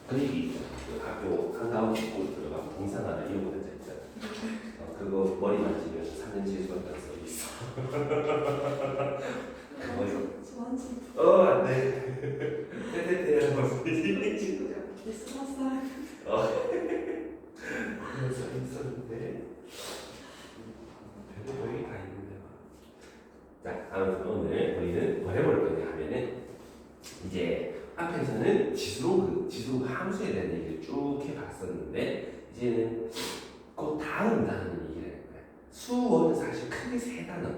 그 얘기 있잖아. 그 학교 한가운데 꼴 들어가면 동상 하나 이런 거 혼자 있잖아. 그거 머리 만지면 사는 지수가 써 있어. 안돼. 떼떼떼 하면서 그래서 있었는데 별거 여기 다 있는데. 자, 아무튼 오늘 우리는 뭐 해볼 거냐 하면은 이제 앞에서는 지수로그 함수에 대한 얘기를 쭉 해봤었는데 이제는 그 다음 단어는 얘기를 할 거야. 수어는 사실 크게 세 단어.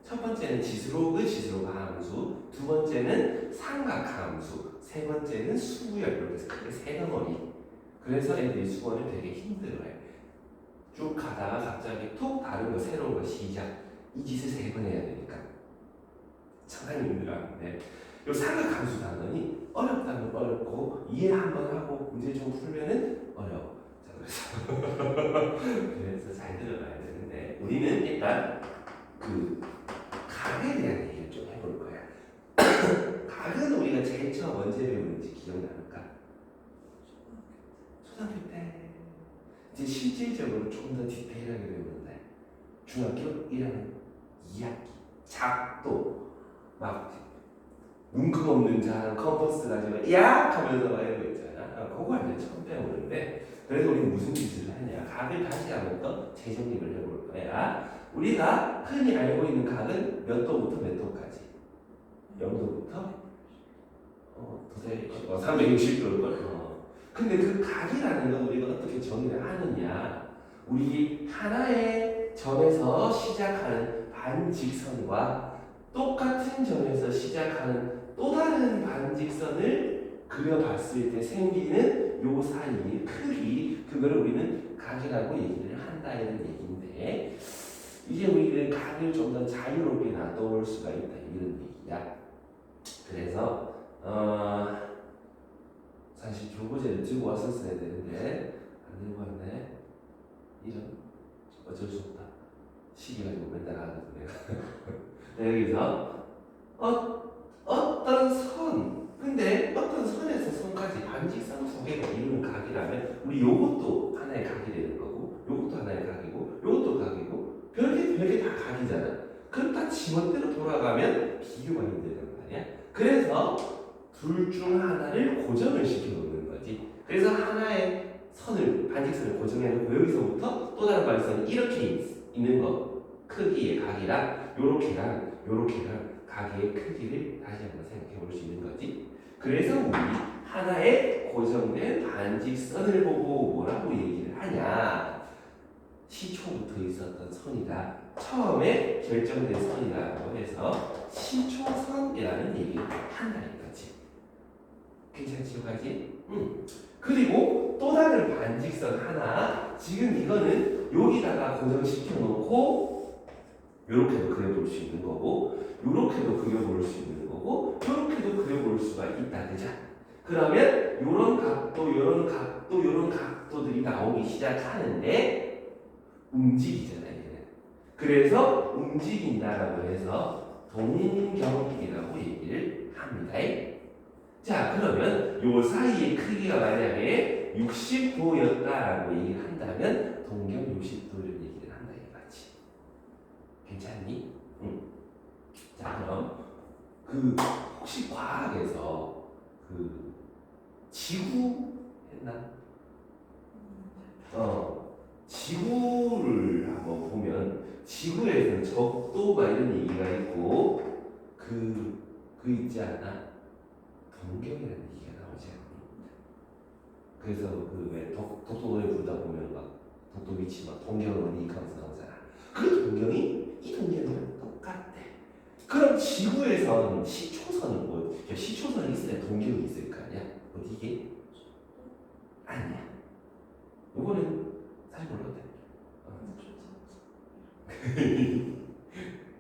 첫 번째는 지수로그 함수, 두 번째는 삼각함수, 세 번째는 수열. 이렇게 해서 크게 세 덩어리. 그래서 애들이 수어를 되게 힘들어해. 쭉 가다가 갑자기 톡 다른 거 새로운 거 시작. 이 짓을 세 번 해야 되니까 상당히 힘들어하는데 이 삼각함수 단어니 어렵다면 어렵고 이해 한번 하고 문제 좀 풀면은 어려워. 자, 그래서 잘 들어가야 되는데 우리는 일단 그 각에 대한 얘기를 좀 해볼 거야. 각은 우리가 제일 처음 언제 배우는지 기억나는가? 초등학교 때. 이제 실질적으로 조금 더 디테일하게 배우는데 중학교 1학년 2학기 작도 막 눈금 없는 자 컴퍼스 가지고 야 하면서 막 이런 거 있잖아. 그거 완전 처음 배우는데 그래서 우리 무슨 짓을 하냐? 각을 다시 한번 더 재정립을 해볼 거야. 우리가 흔히 알고 있는 각은 몇 도부터 몇 도까지? 0도부터 도대 360도일걸? 근데 그 각이라는 건 우리가 어떻게 정의를 하느냐? 우리 하나의 점에서 시작하는 반직선과 똑같은 점에서 시작하는 또 다른 반직선을 그려봤을 때 생기는 요 사이의 크기, 그걸 우리는 각이라고 얘기를 한다 이런 얘기인데 이제 우리는 각을 좀 더 자유롭게 놔둬볼 수가 있다 이런 얘기야. 그래서 사실 교보제를 들고 왔었어야 되는데 안 들고 왔네. 이런 어쩔 수 없다. 시기 가지고 맨날 하거든 내가. 여기서 어떤 선, 근데 어떤 선에서 선까지 반직선 소개가 이루는 각이라면 우리 요것도 하나의 각이 되는 거고 요것도 하나의 각이고 요것도 각이고 별게 다 각이잖아. 그럼 다 지멋대로 돌아가면 비교가 힘들단 말이야. 그래서 둘 중 하나를 고정을 시켜놓는 거지. 그래서 하나의 선을 반직선을 고정해놓고 여기서부터 또 다른 반직선이 이렇게 있는 거 크기의 각이랑 요렇게랑 각의 크기를 다시 한번 생각해 볼 수 있는 거지. 그래서 우리 하나의 고정된 반직선을 보고 뭐라고 얘기를 하냐? 시초부터 있었던 선이다. 처음에 결정된 선이라고 해서 시초선이라는 얘기를 한다는 거지. 괜찮지, 여기까지? 그리고 또 다른 반직선 하나. 지금 이거는 여기다가 고정시켜 놓고 요렇게도 그려볼 수 있는 거고 요렇게도 그려볼 수 있는 거고 요렇게도 그려볼 수가 있다. 그죠? 그러면 요런 각도, 요런 각도, 요런 각도들이 나오기 시작하는데 움직이잖아요. 얘는. 그래서 움직인다라고 해서 동경이라고 얘기를 합니다. 자, 그러면 요 사이의 크기가 만약에 60도였다라고 얘기를 한다면 동경 60도를 얘기를 한다 이거지. 괜찮니? 응. 자, 그럼 그 혹시 과학에서 그 지구 했나? 지구를 한번 보면 지구에서는 적도 막 이런 얘기가 있고 그 있지 않나? 동경이라는 얘기가 나오지 않니? 그래서 그 왜 독도노래 부르다 보면 막 독도 위치 막 동경 어디 하면서 나오잖아. 그 동경이 이 동경이랑 똑같대. 그럼 지구에선 시초선은 뭐? 시초선이 있어야 동경이 있을 거 아니야? 어디게? 아니야. 이거는 사실 몰랐대.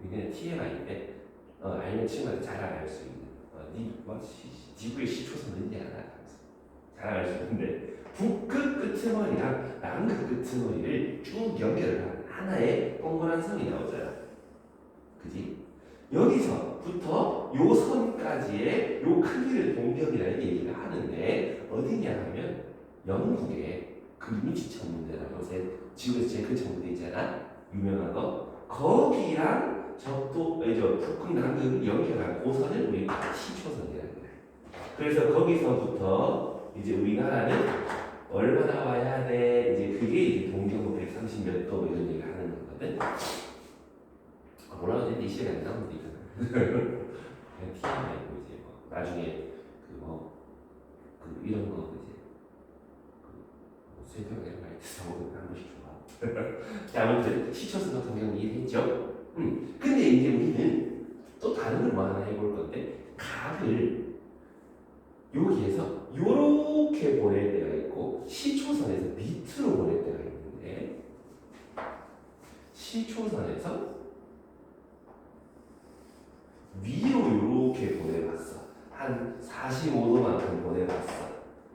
이게 TMI인데 알면 친구한테 잘 알 수 있는. 지구의 시초선 어딘지 알아? 잘 알 수 있는데 북극 끄트머리랑 남극 끄트머리를 쭉 연결을 한 하나의 동그란 선이 나오잖아. 그지? 여기서부터 요 선까지의 요 크기를 동경이라는 얘기를 하는데 어디냐 하면 영국에 그린위치 천문대라고 지구에서 제일 큰 천문대 있잖아. 유명한 거. 거기랑 북극 남극을 연결한 고선을 우리가 시초선이라는 거야. 그래서 거기서부터 이제 우리나라는 얼마나 와야 돼? 이제 그게 이제 동경 130 몇 도 이런 얘기를 하는 거거든. 뭐라고 했는데 이 시간에 안 나오는데 그냥 TMI고 이제 뭐 나중에 이런 거 이제 수행평가 이런 거 있어서 한 번씩 좋아. 자, 아무튼 시초선과 동경 이해했죠? 근데 이제 우리는 또 다른 걸 뭐 하나 해볼 건데 각을 여기에서 요렇게 보낼 때가 있고 시초선에서 밑으로 보낼 때가 있는데 시초선에서 위로 요렇게 보내봤어. 한 45도만큼 보내봤어.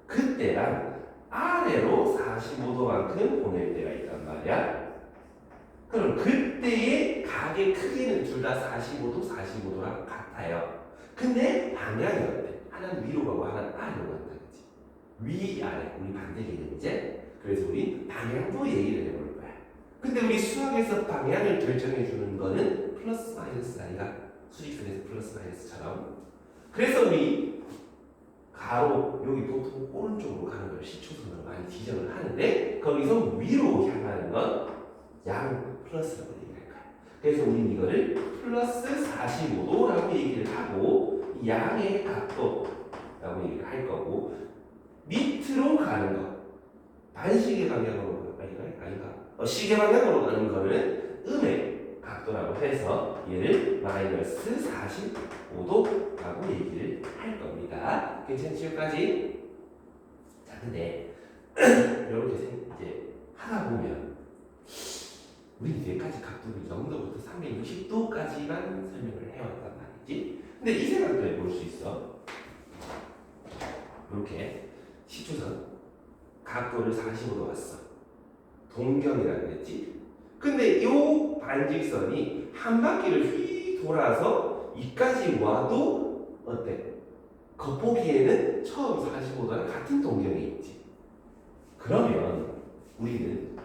그때랑 아래로 45도만큼 보낼 때가 있단 말이야. 그럼 그때의 각의 크기는 둘 다 45도랑 같아요. 근데 방향이 어때? 하나는 위로 가고 하나는 아래로 간다. 그치? 위, 아래. 우리 반대 개념이지? 그래서 우리 방향도 얘기를 해볼 거야. 근데 우리 수학에서 방향을 결정해 주는 거는 플러스 마이너스 아니라 수직선에서 플러스 마이너스처럼. 그래서 우리 가로 여기 보통 오른쪽으로 가는 걸 시초선으로 많이 지정을 하는데 거기서 위로 향하는 건 양 플러스라고 얘기할 거야. 그래서 우리는 이거를 플러스 45도라고 얘기를 하고 양의 각도라고 얘기를 할 거고 밑으로 가는 거 반시계 방향으로 아닌가? 시계 방향으로 가는 거는 음의 각도라고 해서 얘를 마이너스 45도라고 얘기를 할 겁니다. 괜찮지 여기까지? 자, 근데 이렇게 이제 하다 보면 우리 여기까지 각도를 0도부터 360도까지만 설명을 해왔단 말이지. 근데 이 생각도 해볼 수 있어. 이렇게 시초선 각도를 45도 왔어. 동경이라고 그랬지. 근데 이 반직선이 한 바퀴를 휙 돌아서 이까지 와도 어때? 겉보기에는 처음 45도랑 같은 동경이 있지. 그러면 우리는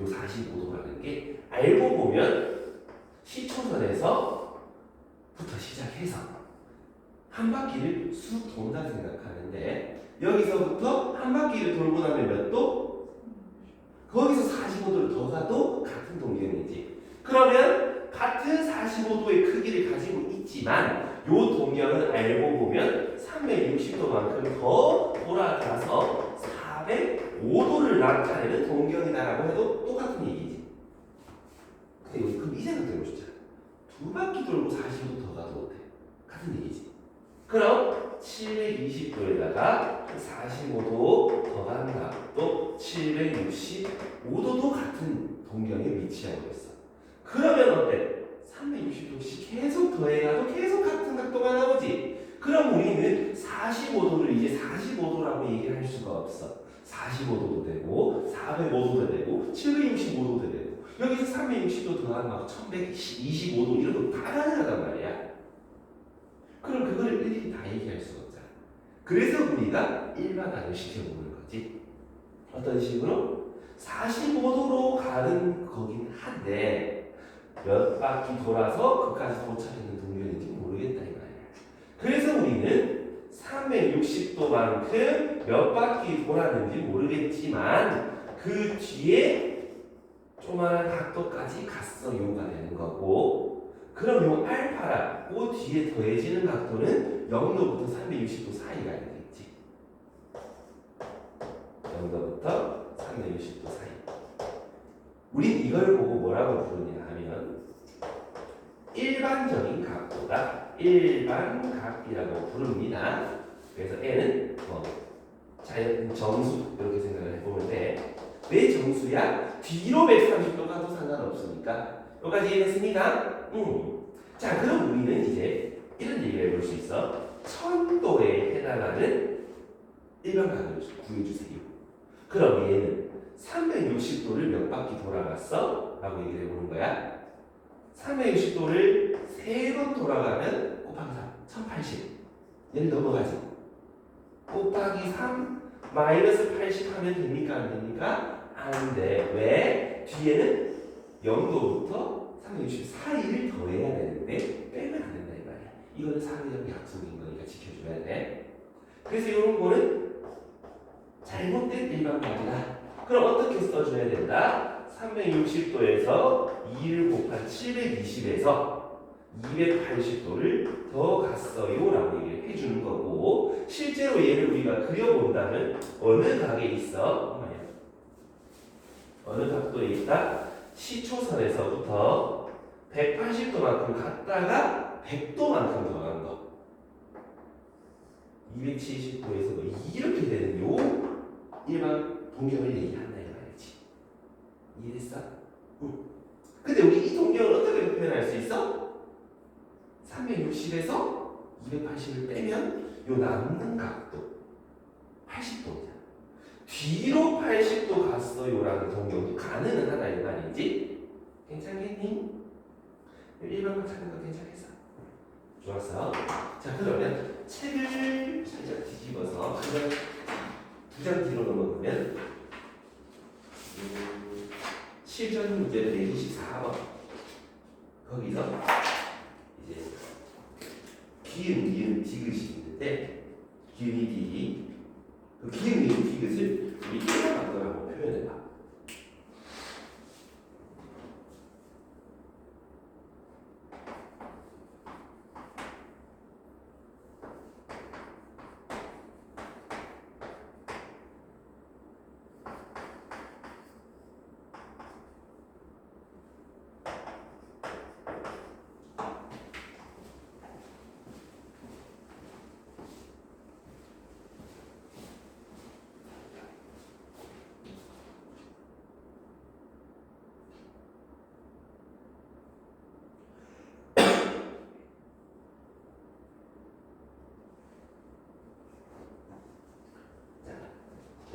요 45도라는 게 알고 보면 시초선에서부터 시작해서 한 바퀴를 쑥 돈다 생각하는데 여기서부터 한 바퀴를 돌고 나면 몇 도? 거기서 45도를 더 가도 같은 동경이지. 그러면 같은 45도의 크기를 가지고 있지만 요 동경은 알고 보면 360도만큼 더 돌아가서 405도를 나타내는 동경이다라고 해도 똑같은 얘기지. 근데 그럼 이 생각도 해보시죠. 두 바퀴 돌고 45도 더 가도 어때? 같은 얘기지. 그럼 720도에다가 45도 더 간 각도 765도도 같은 동경에 위치하고 있어. 그러면 어때? 360도씩 계속 더해가도 계속 같은 각도가 나오지. 그럼 우리는 45도를 이제 45도라고 얘기를 할 수가 없어. 45도도 되고 405도도 되고 765도도 되고 여기서 360도 더하면 막 1125도 이런 거 다 가능하단 말이야. 그럼 그거를 일일이 다 얘기할 수가 없잖아. 그래서 우리가 일반화를 시켜보는 거지. 어떤 식으로? 45도로 가는 거긴 한데 몇 바퀴 돌아서 그까지 도착했는 동경인지 모르겠다 이 말이야. 그래서 우리는 360도만큼 몇 바퀴 돌았는지 모르겠지만 그 뒤에 조그마한 각도까지 갔어요가 되는 거고 그럼 요 알파라 그 뒤에 더해지는 각도는 0도부터 360도 사이가 되겠지. 0도부터 360도 사이. 우린 이걸 보고 뭐라고 부르냐 하면 일반적인 각도다. 일반각이라고 부릅니다. 그래서 N은 자연 정수 이렇게 생각을 해보면 돼. 왜 정수야? 뒤로 130도 가도 상관없으니까. 여기까지 이해했습니까? 자, 그럼 우리는 이제 이런 얘기를 해볼 수 있어. 1000도에 해당하는 일반각을 구해주세요. 그럼 얘는 360도를 몇 바퀴 돌아갔어? 라고 얘기를 해보는 거야. 360도를 3번 돌아가면 곱하기 3, 1080. 얘를 넘어가지. 곱하기 3, 마이너스 80 하면 됩니까? 안 됩니까? 안 돼. 왜? 뒤에는 0도부터 360 사이를 더해야 되는데 빼면 안 된다 이 말이야. 이거는 사회적 약속인 거니까 지켜줘야 돼. 그래서 이런 거는 잘못된 일반값이다. 그럼 어떻게 써줘야 된다? 360도에서 2를 곱한 720에서 280도를 더 갔어요 라고 얘기를 해주는 거고, 실제로 얘를 우리가 그려본다면 어느 각에 있어? 어느 각도에 있다? 시초선에서부터 180도만큼 갔다가 100도만큼 더 간 거. 270도에서 이렇게 되는 요 일반 동경을 얘기한다 이 말이지. 이해됐어? 응. 근데 우리 이 동경을 어떻게 표현할 수 있어? 360에서 280을 빼면 요 남는 각도 80도잖아. 뒤로 80도 갔어요라는 동경도 가능은 하다 이 말이지. 괜찮겠니? 일반각 찾는 거 괜찮겠어? 좋았어. 자, 그러면 책을 살짝 뒤집어서 두 장 뒤로 넘어가면 실전 문제 124번 거기서 이제 기음, 니은, 디귿이 있는데 기음이 디, 그 기음, 니은, 디귿을 우리 일반각도라고 표현해봐.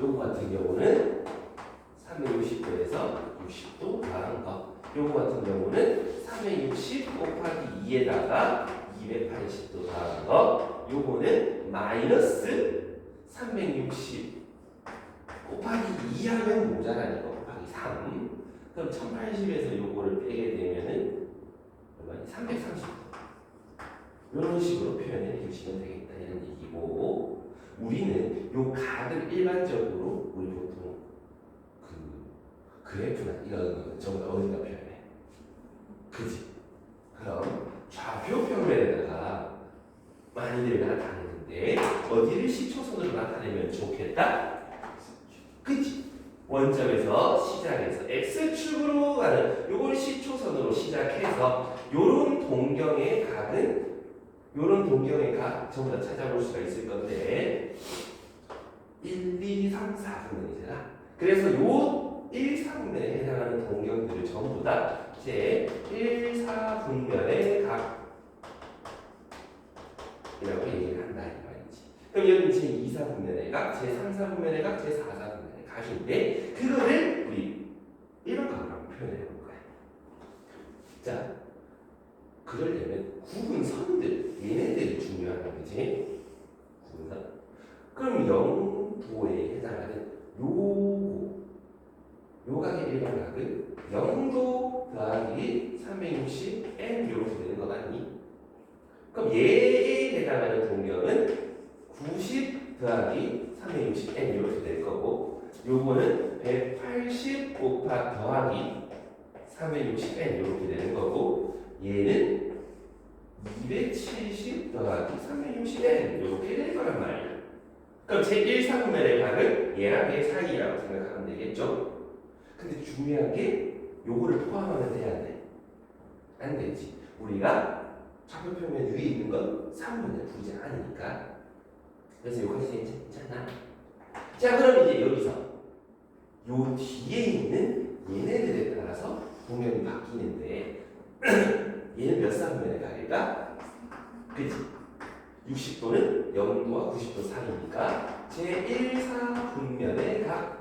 요거 같은 경우는 360도에서 60도 더한 거. 요거 같은 경우는 360 곱하기 2에다가 280도 더한 거. 요거는 마이너스 360 곱하기 2 하면 모자라니까 곱하기 3. 그럼 1080에서 요거를 빼게 되면은 얼마니? 330도. 이런 식으로 표현해 주시면 되겠다 이런 얘기고, 우리는 요 각을 일반적으로 우리 보통 그 그래프나 이런 거 전부 다 어디다 표현해? 그지? 그럼 좌표 평면에다가 많이들 나타내는데 어디를 시초선으로 나타내면 좋겠다? 그지? 원점에서 시작해서 x축으로 가는 요걸 시초선으로 시작해서 요런 동경의 각은 요런 동경의 각 전부 다 찾아볼 수가 있을 건데 1, 2, 3, 4분면이잖아. 그래서 요 1, 4분면에 해당하는 동경들을 전부 다 제 1, 4분면의 각이라고 얘기를 한다 이 말이지. 그럼 여기는 제 2, 4분면의 각, 제 3, 4분면의 각, 제 4, 4분면의 각인데 그거를 우리 일반각으로 표현해 볼 거야. 자, 그러려면 구분선들, 얘네들이 중요한 거지. 구분선. 그럼 0도에 해당하는 요 각의 일반각은 0도 더하기 360n 이렇게 되는 거 맞니? 그럼 얘에 해당하는 동경은 90 더하기 360n 이렇게 될 거고, 요거는 180 더하기 360n 이렇게 되는 거고, 얘는 270 더하기 360n 이렇게 될 거란 말이야. 그럼 제1사분면의 각은 얘랑 얘 사이라고 생각하면 되겠죠? 근데 중요한 게 요거를 포함하면 돼야 돼? 안 되지. 우리가 좌표평면 위에 있는 건 3분면을 부르지 않으니까. 그래서 여기까지 괜찮아? 자, 그럼 이제 여기서 요 뒤에 있는 얘네들에 따라서 동경이 바뀌는데 얘는 몇 사분면의 각일까? 그치? 60도는 0도와 90도 사이니까 제1사분면의 각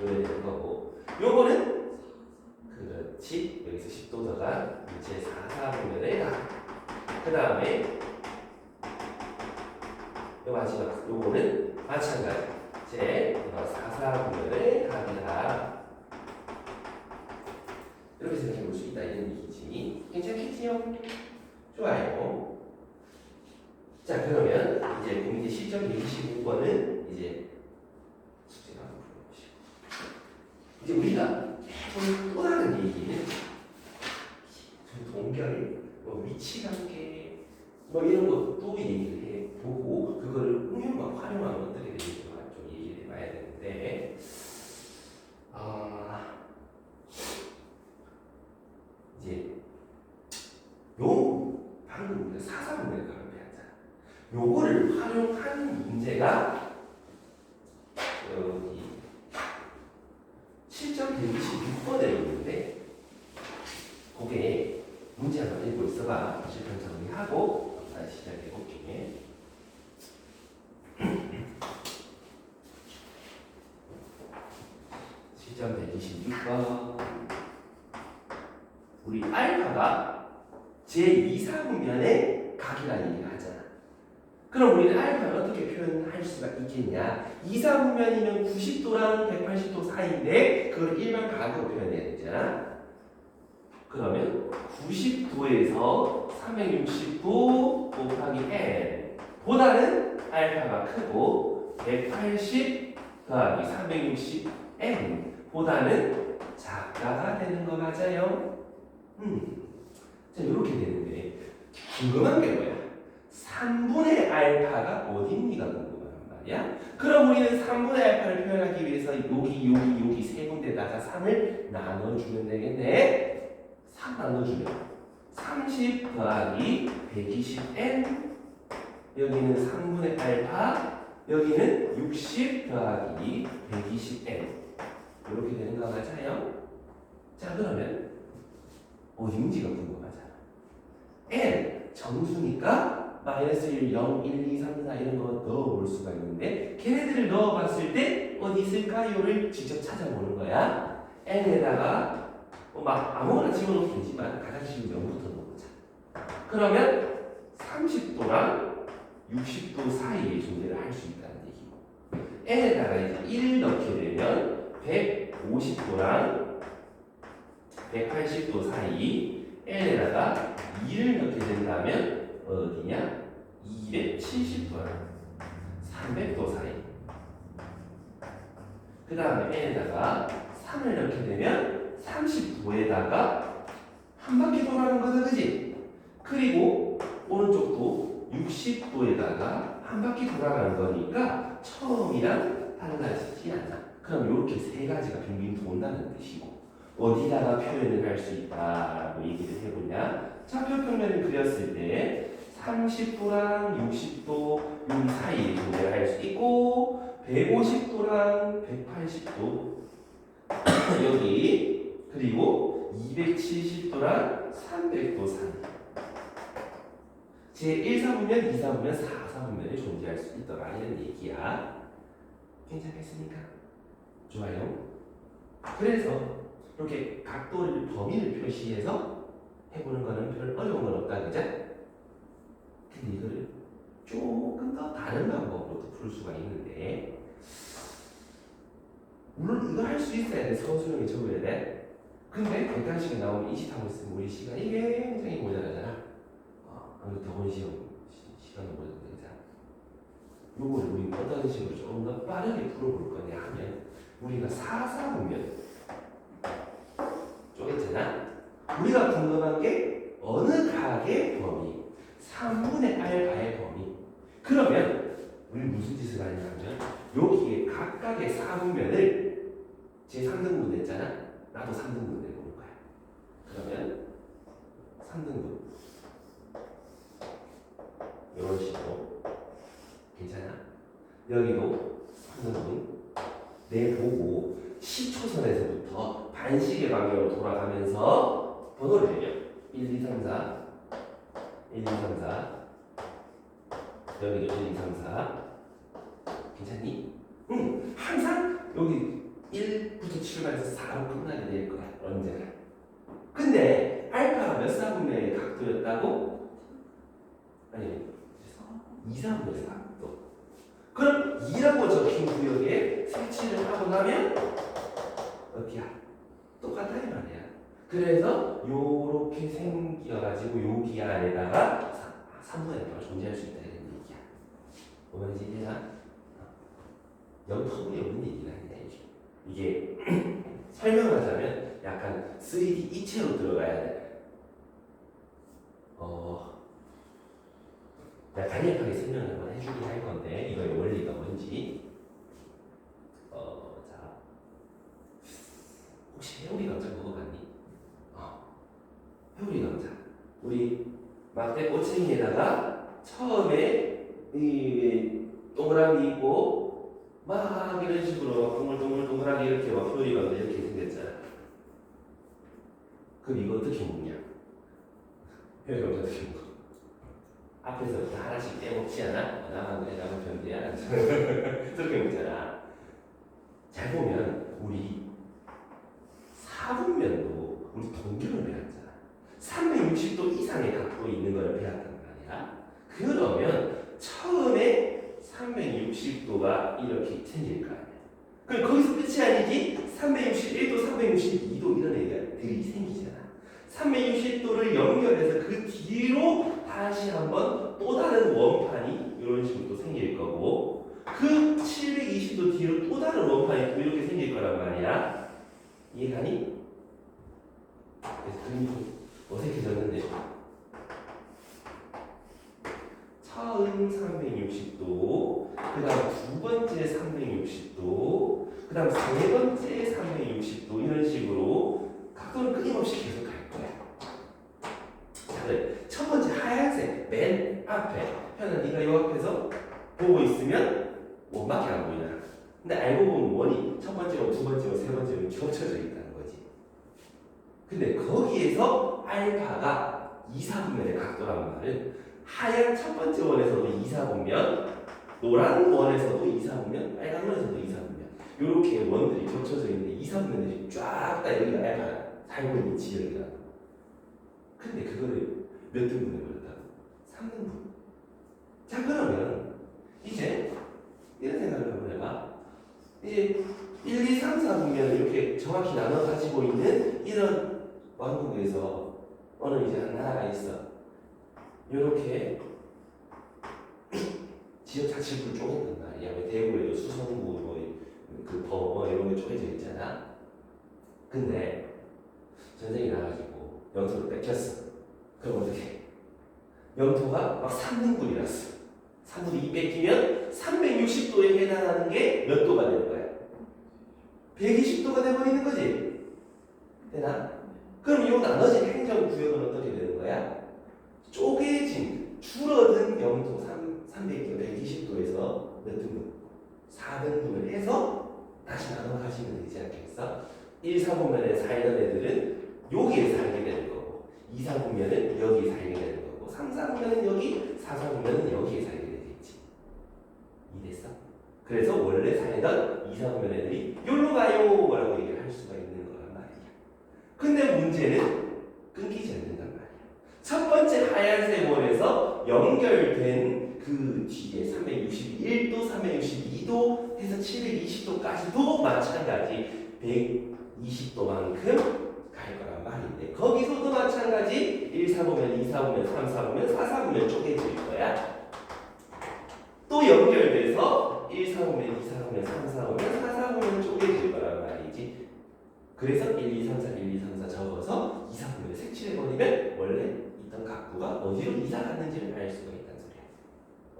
요래 되는 거고, 요거는 그렇지 여기서 10도 더가 제4사분면의 각. 그 다음에 요 마지막 요거는 마찬가지 제 4사분면의 각이다. 이렇게 생각해 볼 수 있다 이런 얘기지. 괜찮겠지요? 좋아요. 자 그러면 이제 문제 시점 125번은 이제 숙제를 한번 풀어보시고 이제 우리가 해볼 또 다른 얘기는 동결, 뭐 위치관계 뭐 이런 것도 얘기를 해보고 그거를 응용과 활용하면 어떻게 되는지 좀 얘기를 해봐야 되는데 이제 요 방금 우리가 사사분면을 배웠잖아. 요거를 활용한 문제가 여기 7.126번에 있는데 그게 문제 한번 읽고 있어봐. 실편 정리하고 다시 시작해볼게. 시점 126번. 우리 알파가 제2사분면의 각이라는 얘기를 하잖아. 그럼 우리는 알파를 어떻게 표현할 수가 있겠냐? 2사분면이면 90도랑 180도 사이인데 그걸 일반 각으로 표현해야 되잖아. 그러면 90도에서 360도 곱하기 n 보다는 알파가 크고 180 더하기 360n 보다는 작다가 되는 거 맞아요? 자 이렇게 되는데 궁금한 게 뭐야? 3분의 알파가 어딥니까 궁금한 말이야? 그럼 우리는 3분의 알파를 표현하기 위해서 여기 세 군데다가 3을 나눠주면 되겠네. 3 나눠주면 30 더하기 120n 여기는 3분의 알파 여기는 60 더하기 120n 이렇게 되는 거 맞아요? 자 그러면 어딘지가 궁금하잖아. n 정수니까 마이너스 1, 0, 1, 2, 3, 4 이런 거 넣어볼 수가 있는데 걔네들을 넣어봤을 때 어디 있을까요를 직접 찾아보는 거야. n에다가 막 아무거나 집어넣어도 되지만 가장 쉬운 0부터 넣어보자. 그러면 30도랑 60도 사이에 존재를 할 수 있다는 얘기고 n에다가 이제 1 넣게 되면 150도랑 180도 사이 n에다가 2를 넣게 된다면 어디냐? 270도랑 300도 사이 그 다음에 n에다가 3을 넣게 되면 30도에다가 한 바퀴 돌아가는 거다 그지? 그리고 오른쪽도 60도에다가 한 바퀴 돌아가는 거니까 처음이랑 달라지지 않아. 그럼 이렇게 세 가지가 빙빙 돈다는 뜻이고 어디다가 표현을 할 수 있다라고 얘기를 해보냐? 좌표평면을 그렸을 때 30도랑 60도 여기 사이에 존재를 할 수 있고 150도랑 180도 여기 그리고 270도랑 300도 사이 제1사분면, 2사분면, 4사분면에 존재할 수 있더라 이런 얘기야. 괜찮겠습니까? 좋아요. 그래서 이렇게 각도를 범위를 표시해서 해보는 거는 별 어려운 건 없다 그죠? 근데 이거를 조금 더 다른 방법으로도 풀 수가 있는데 물론 이거 할 수 있어야 돼. 서술형에 적어야 돼. 근데 객관식에 나오면 이식하고 있으면 우리 시간이 굉장히 모자라잖아. 아무래도 더본 시간은 모자라잖아. 요거를 우리 어떤 식으로 조금 더 빠르게 풀어볼 거냐 하면 우리가 4사분면 쪼갰잖아. 우리가 궁금한 게 어느 각의 범위? 3분의 알파의 범위. 그러면 우리 무슨 짓을 하냐면 여기에 각각의 4분면을 제 3등분 냈잖아. 나도 3등분 내볼 거야. 그러면 3등분 이런 식으로 괜찮아? 여기도 3등분 내보고 10초선에서부터 반시계 방향으로 돌아가면서 번호를 내려 1, 2, 3, 4 1, 2, 3, 4 여기도 1, 2, 3, 4 괜찮니? 응 항상 여기 1부터 출발해서 4로 끝나게 될 거야 언제나. 근데 알파가 몇 사분면의 각도였다고? 아니 2사분면의 각도. 그럼 2라고 적힌 구역에 색칠을 하고 나면 어디야? 똑같다 이 말이야. 그래서 요렇게 생겨가지고 여기 안에다가 3분의 F가 존재할 수 있다 이런 얘기야. 뭔 말인지 이해나? 여기 터무니 없는 얘기가 아니야 이게. 설명하자면 약간 3D 입체로 들어가야 돼. 내가 간략하게 설명을 한번 해주긴 할 건데 이거의 원리가 뭔지. 자, 혹시 회오리 감자 먹어봤니? 회오리 감자. 우리 막대 꼬챙이에다가 처음에 이 동그라미 있고 막 이런 식으로 동글동글동글하게 이렇게 막 회오리 감자 이렇게 생겼잖아. 그럼 이거 어떻게 먹냐? 회오리 감자 어떻게 먹어? 앞에서부터 하나씩 떼먹지 않아? 나만 그래, 나만 변태야. 그렇게 먹잖아. 잘 보면 우리 4분면도 우리 동경을 배웠잖아. 360도 이상의 각도 있는 걸 배웠단 말이야. 그러면 처음에 360도가 이렇게 생길 거 아니야. 그럼 거기서 끝이 아니지? 361도, 362도 이런 애들이 생기잖아. 360도를 연결해서 그 뒤로 다시 한번 또 다른 원판이 이런 식으로 또 생길 거고, 그 720도 뒤로 또 다른 원판이 또 이렇게 생길 거란 말이야. 이해가니? 그래서 그림이 어색해졌는데 처음 360도, 그 다음 두 번째 360도, 그 다음 세 번째 360도 이런 식으로 각도는 끊임없이 계속 갈 거야. 자, 그래. 첫 번째 하얀색 맨 앞에 현아 네가 이 앞에서 보고 있으면 원밖에 안 보이잖아. 근데 알고 보면 원이 첫 번째로 두 번째로 세 번째로 겹쳐져 있다는 거지. 근데 거기에서 알파가 2, 4분면의 각도라는 말은 하얀 첫 번째 원에서도 2, 4분면, 노란 원에서도 2, 4분면, 빨간 원에서도 2, 4분면 이렇게 원들이 겹쳐져 있는데 2, 4분면들이 쫙 다 여기가 알파가 살고 있는 지역이다. 근데 그거를 몇 등분해 버렸다고? 3등분. 자, 그러면 이제 이런 생각을 한번 해봐. 이제 1, 2, 3, 4분면을 이렇게 정확히 나눠 가지고 있는 이런 왕국에서 어느 이제 한 나라가 있어. 이렇게 지역 자치구를 쪼갠단 말이야. 왜 대구에도 수성구 뭐 이런 게 쪼개져 있잖아. 근데 전쟁이 나가지고 영토를 뺏겼어. 그럼 어떻게? 영토가 막 3등분이랐어. 3분의 2 뺏기면 360도에 해당하는 게 몇 도가 되는 거야? 120도가 돼버리는 거지. 되나? 그럼 이 나눠진 행정구역은 어떻게 되는 거야? 쪼개진, 줄어든 영토 320도에서 몇 등분? 4등분을 해서 다시 나눠 가시면 되지 않겠어? 1, 4분면에 살던 애들은 여기에 살게 되는 거고, 2, 4분면은 여기에 살게 되는 거고, 3, 4분면은 여기, 4, 4분면은 여기에 살게 되겠지. 이해됐어? 그래서 원래 살던 2, 4분면 애들이 여기로 가요! 라고 얘기를 할 수가 있는 거란 말이야. 근데 문제는 끊기지 않는단 말이야. 첫 번째 하얀색 원에서 연결된 그 뒤에 361도, 362도 해서 720도까지도 마찬가지 120도만큼 갈 거란 말인데, 거기서도 마찬가지 1, 4보면, 2, 4보면, 3, 4보면, 4, 4보면 쪼개질 거야. 또 연결돼서 1, 4보면, 2, 4보면, 3, 4보면, 4, 4보면 쪼개질 거란 말이지. 그래서 1, 2, 3, 4, 1, 2, 3, 4 적어서 2, 4보면 색칠해버리면 원래 있던 각도가 어디로 이사 갔는지를 알 수가 있다는 소리야.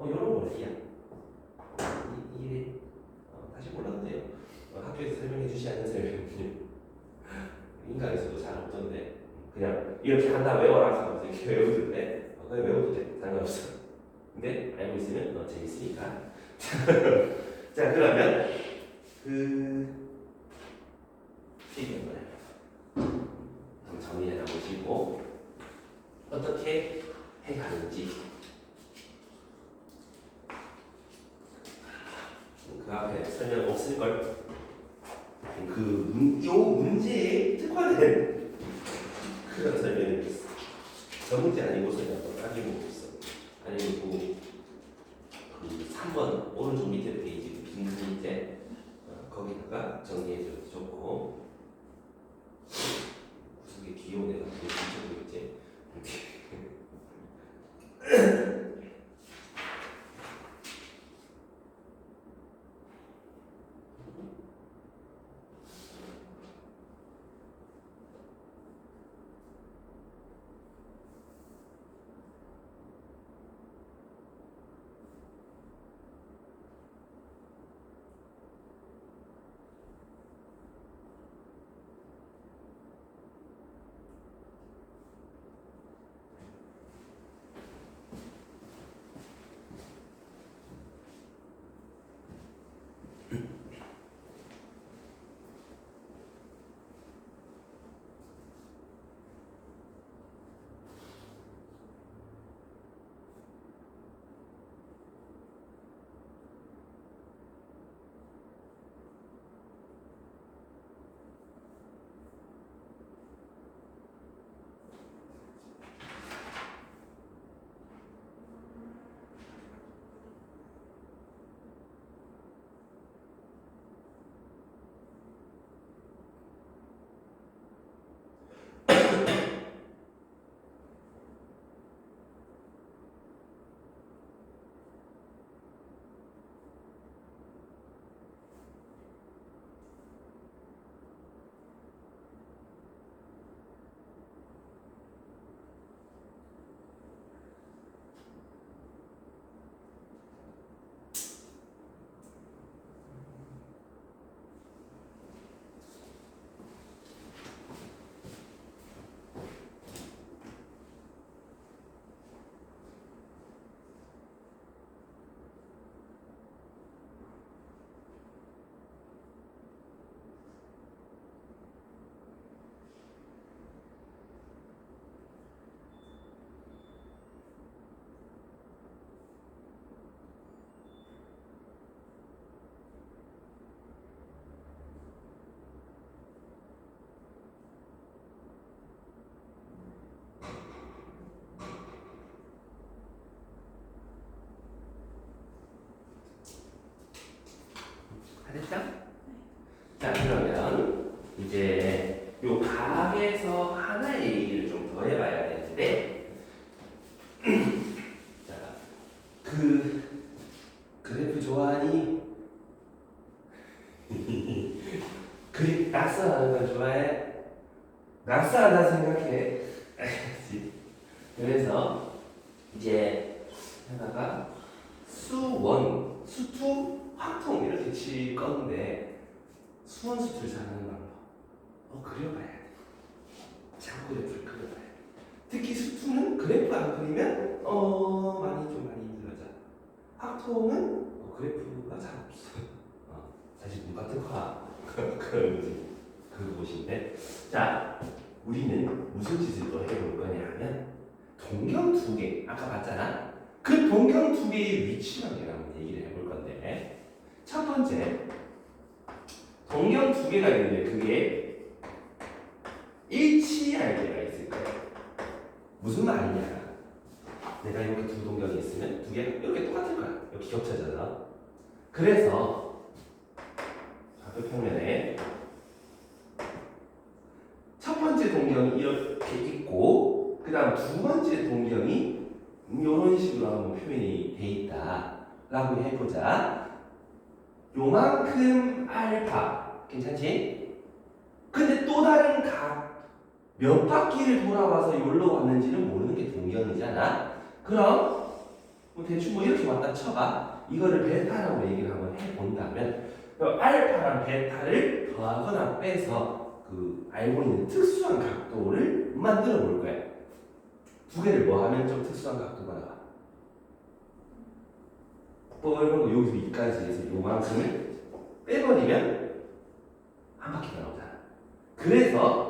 이런 원리야. 이해? 다시 몰라도 돼요. 학교에서 설명해 주지 않는 설명이 인강에서도 잘 없던데, 그냥 이렇게 한다 외워라 하면서 이렇게 외우던데, 그냥 외워도 돼. 상관없어. 근데 알고 있으면 재밌으니까. 자, 그러면 이게 뭐야? 한번 정리해 보시고 어떻게 해가는지. 그 앞에 설명 없을걸? 요 문제에 특화된 그런 설명이 있어. 저 문제 아니고 설명 또 따지고 있어. 아니면 그 3번 오른쪽 밑에 다 됐죠? 자, 그러면 이제 요 각에서 하나의 얘기를 좀 더 해봐야 되는데, 자, 그 그래프 좋아하니? 그림 낙서하는 건 좋아해? 낙서한다 생각해. 알겠지? 그래서 이제 하나가 수원, 수투, 확통 이렇게 칠 건데 수원 수투를 잘하는 방법. 그려봐야 돼. 자꾸 그래프를 그려봐야 돼. 특히 수투는 그래프 안 그리면 많이 힘들어져. 확통은 그래프가 잘 없어. 사실 문 같은 화 그런 그것인데, 자, 우리는 무슨 짓을 또 해볼 거냐면 동경 두 개, 아까 봤잖아. 그 동경 두 개의 위치만 내가 한번 얘기를 해볼 건데, 첫 번째 동경 두 개가 있는데 그게 일치할 때가 있을 거야. 무슨 말이냐? 내가 이렇게 두 동경이 있으면 두 개가 이렇게 똑같을 거야. 이렇게 겹쳐져서. 그래서 좌표 평면에 첫 번째 동경이 이렇게 있고, 그 다음 두 번째 동경이 이런 식으로 한번 표현이 돼 있다라고 해보자. 요만큼 알파, 괜찮지? 근데 또 다른 각 몇 바퀴를 돌아와서 여기로 왔는지는 모르는 게 동경이잖아. 그럼 뭐 대충 뭐 이렇게 왔다 쳐봐. 이거를 베타라고 얘기를 한번 해본다면 알파랑 베타를 더하거나 빼서 그 알고 있는 특수한 각도를 만들어 볼 거야. 두 개를 뭐 하면 좀 특수한 각도가 나와? 이런 거 여기서 여기까지 해서 요만큼을 빼버리면 한 바퀴가 나오잖아. 그래서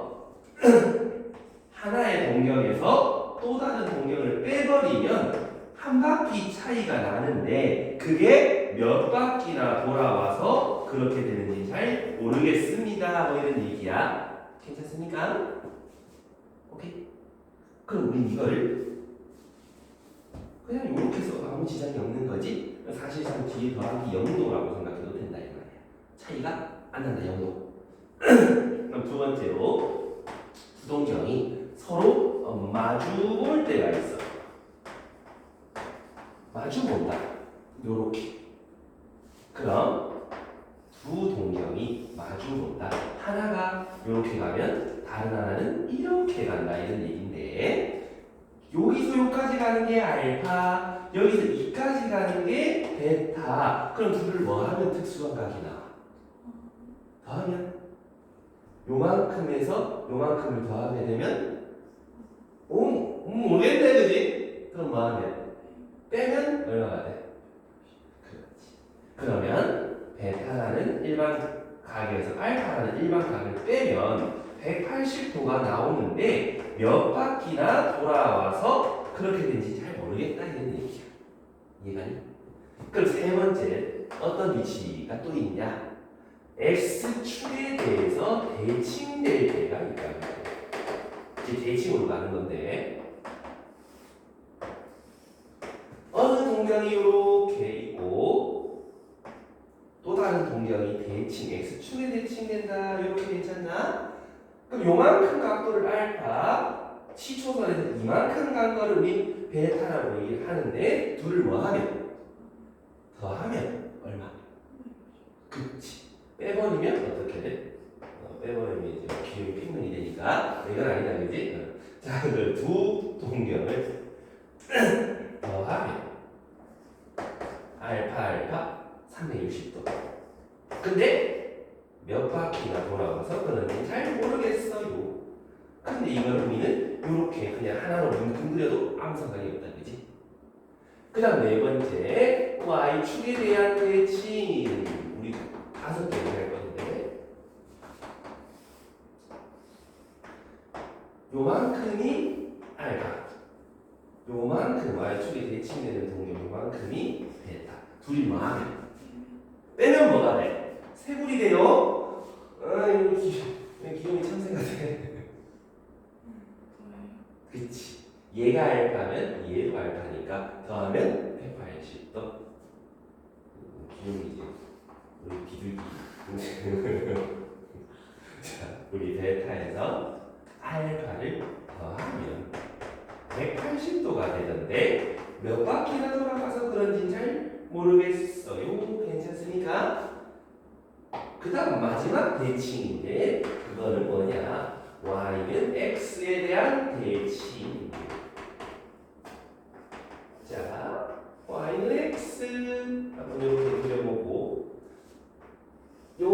하나의 동경에서 또 다른 동경을 빼버리면 한 바퀴 차이가 나는데 그게 몇 바퀴나 돌아와서 그렇게 되는지 잘 모르겠습니다. 뭐 이런 얘기야. 괜찮습니까? 오케이. 그럼 우린 이거를 그냥 이렇게 해서 아무 지장이 없는 거지. 사실상 뒤에 더하기 0도라고 생각해도 된다 이 말이야. 차이가 안 난다 0도. 그럼 두 번째로 두 동경이 서로 마주 볼 때가 있어. 마주 본다. 요렇게. 그럼 두 동경이 마주 본다. 하나가 요렇게 가면 다른 하나는 이렇게 간다 이런 얘기인데, 여기서 여기까지 가는 게 알파, 여기서 이까지 가는 게 베타. 그럼 둘을 뭐 하면 특수한 각이 나와? 더하면 요만큼에서 요만큼을 더하게 되면 모르겠네, 그지? 그럼 뭐 하면? 빼면 얼마가 돼? 그렇지. 그러면 베타라는 일반 각에서 알파라는 일반 각을 빼면 180도가 나오는데 몇 바퀴나 돌아와서 그렇게 된지 잘 모르겠다 이런 얘기야. 이해가니? 그럼 세 번째 어떤 위치가 또 있냐? X축에 대해서 대칭될 때가 있다고 해요. 이제 대칭으로 가는 건데, 어느 동경이 이렇게 있고 또 다른 동경이 대칭, X축에 대칭된다. 이렇게 괜찮나? 그럼 요만큼 각도를 알파, 시초선에서 이만큼 간 거를 우리 베타라고 얘기를 하는데, 둘을 뭐 하면? 더하면 얼마? 그치. 빼버리면 어떻게 돼? 빼버리면 이제 기울기 평면이 되니까 이건 아니다, 그지? 자, 그 두 동경을 더하면 알파 360도. 근데 몇 바퀴나 돌아와서 그런지 잘 모르겠어요. 근데 이걸 우리는 이렇게 그냥 하나로 뭉뚱 그려도 아무 상관이 없다, 그지? 그 다음 네 번째, Y축에 대한 대칭. 우리 5개 할 건데, 요만큼이 알파, 요만큼 Y축에 대칭되는 동경 요만큼이 베타. 둘이 뭐 하면? 빼면 뭐가 돼? 세골이 돼요? 기용이 참새 같아. 그치. 얘가 알파면 얘도 알파니까 더하면 180도. 기용이지. 우리 비둘기. 자, 우리 베타에서 알파를 더하면 180도가 되던데 몇 바퀴나 돌아가서 그런지 잘 모르겠어요. 괜찮습니까? 그 다음 마지막 대칭인데 그거는 뭐냐? y는 x에 대한 대칭. 자, y는 x 한번 이렇게 그려보고 요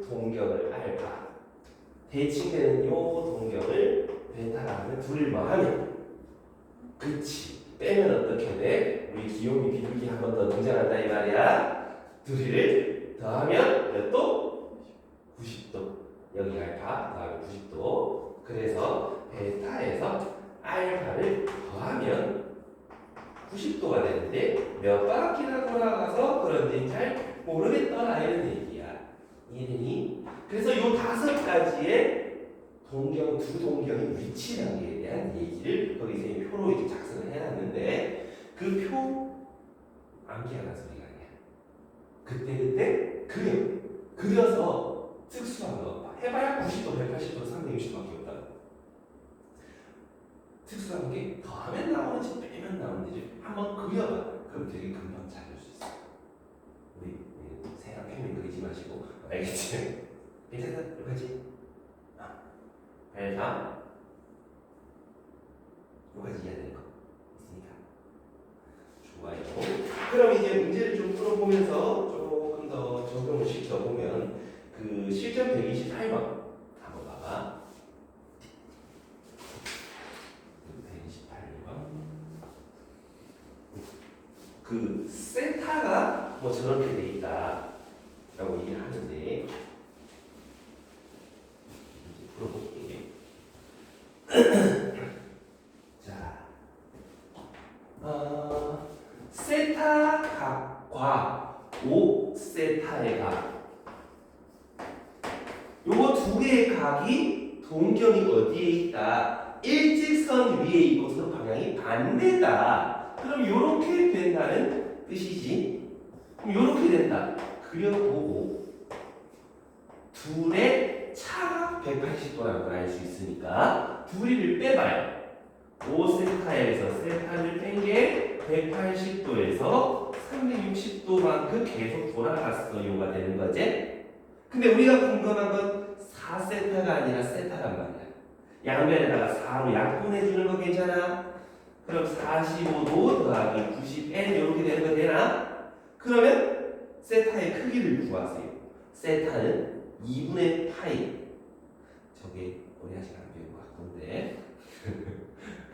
동경을 알파 대칭되는 요 동경을 베타라 하면 둘을 뭐하면 그치 빼면 어떻게 돼? 우리 귀요미 비둘기 한 번 더 등장한다 이 말이야. 둘이를 더하면 몇 도? 90도. 여기 알파 더하면 90도. 그래서 베타에서 알파를 더하면 90도가 되는데 몇 바퀴나 돌아가서 그런지 잘 모르겠더라 이런 얘기야. 이해되니? 그래서 이 5가지의 동경, 두 동경의 위치 관계에 대한 얘기를 거기 선생님이 표로 이렇게 작성을 해놨는데 그 표 암기하는 소리가 아니야. 그때 그려서 특수한 거 해봐야 90도, 180도, 360도밖에 없다. 특수한 게 더하면 나오는지 빼면 나오는지 한번 그려봐. 그럼 되게 금방 찾을 수 있어. 우리 세랑 평면 그리지 마시고 알겠지? 괜찮아? 여기까지? 알파 여기까지 이해야 되는 거 있으니까 좋아요. 그럼 이제 문제를 좀 풀어보면서 조금 더 적용을 시켜보면 그 실전 128번 한번 봐봐. 128번 그 세타가 뭐 저렇게 돼 있다 라고 얘기를 하는데 풀어볼게. 자, 세타 각과 5세타의 각 요거 두 개의 각이 동경이 어디에 있다? 일직선 위에 있고 서로 방향이 반대다. 그럼 요렇게 된다는 뜻이지. 그럼 요렇게 된다. 그려보고 둘의 차가 180도라는 걸 알 수 있으니까 둘이를 빼봐요. 5세타에서 세타를 뺀 게 180도에서 360도만큼 계속 돌아갔어요가 되는 거지. 근데 우리가 궁금한 건 4세타가 아니라 세타란 말이야. 양변에다가 4로 약분해주는 거 괜찮아? 그럼 45도 더하기 90n 이렇게 되는 거 되나? 그러면 세타의 크기를 구하세요. 세타는 2분의 파이. 저게 우리 아직 안 배운 것 같던데.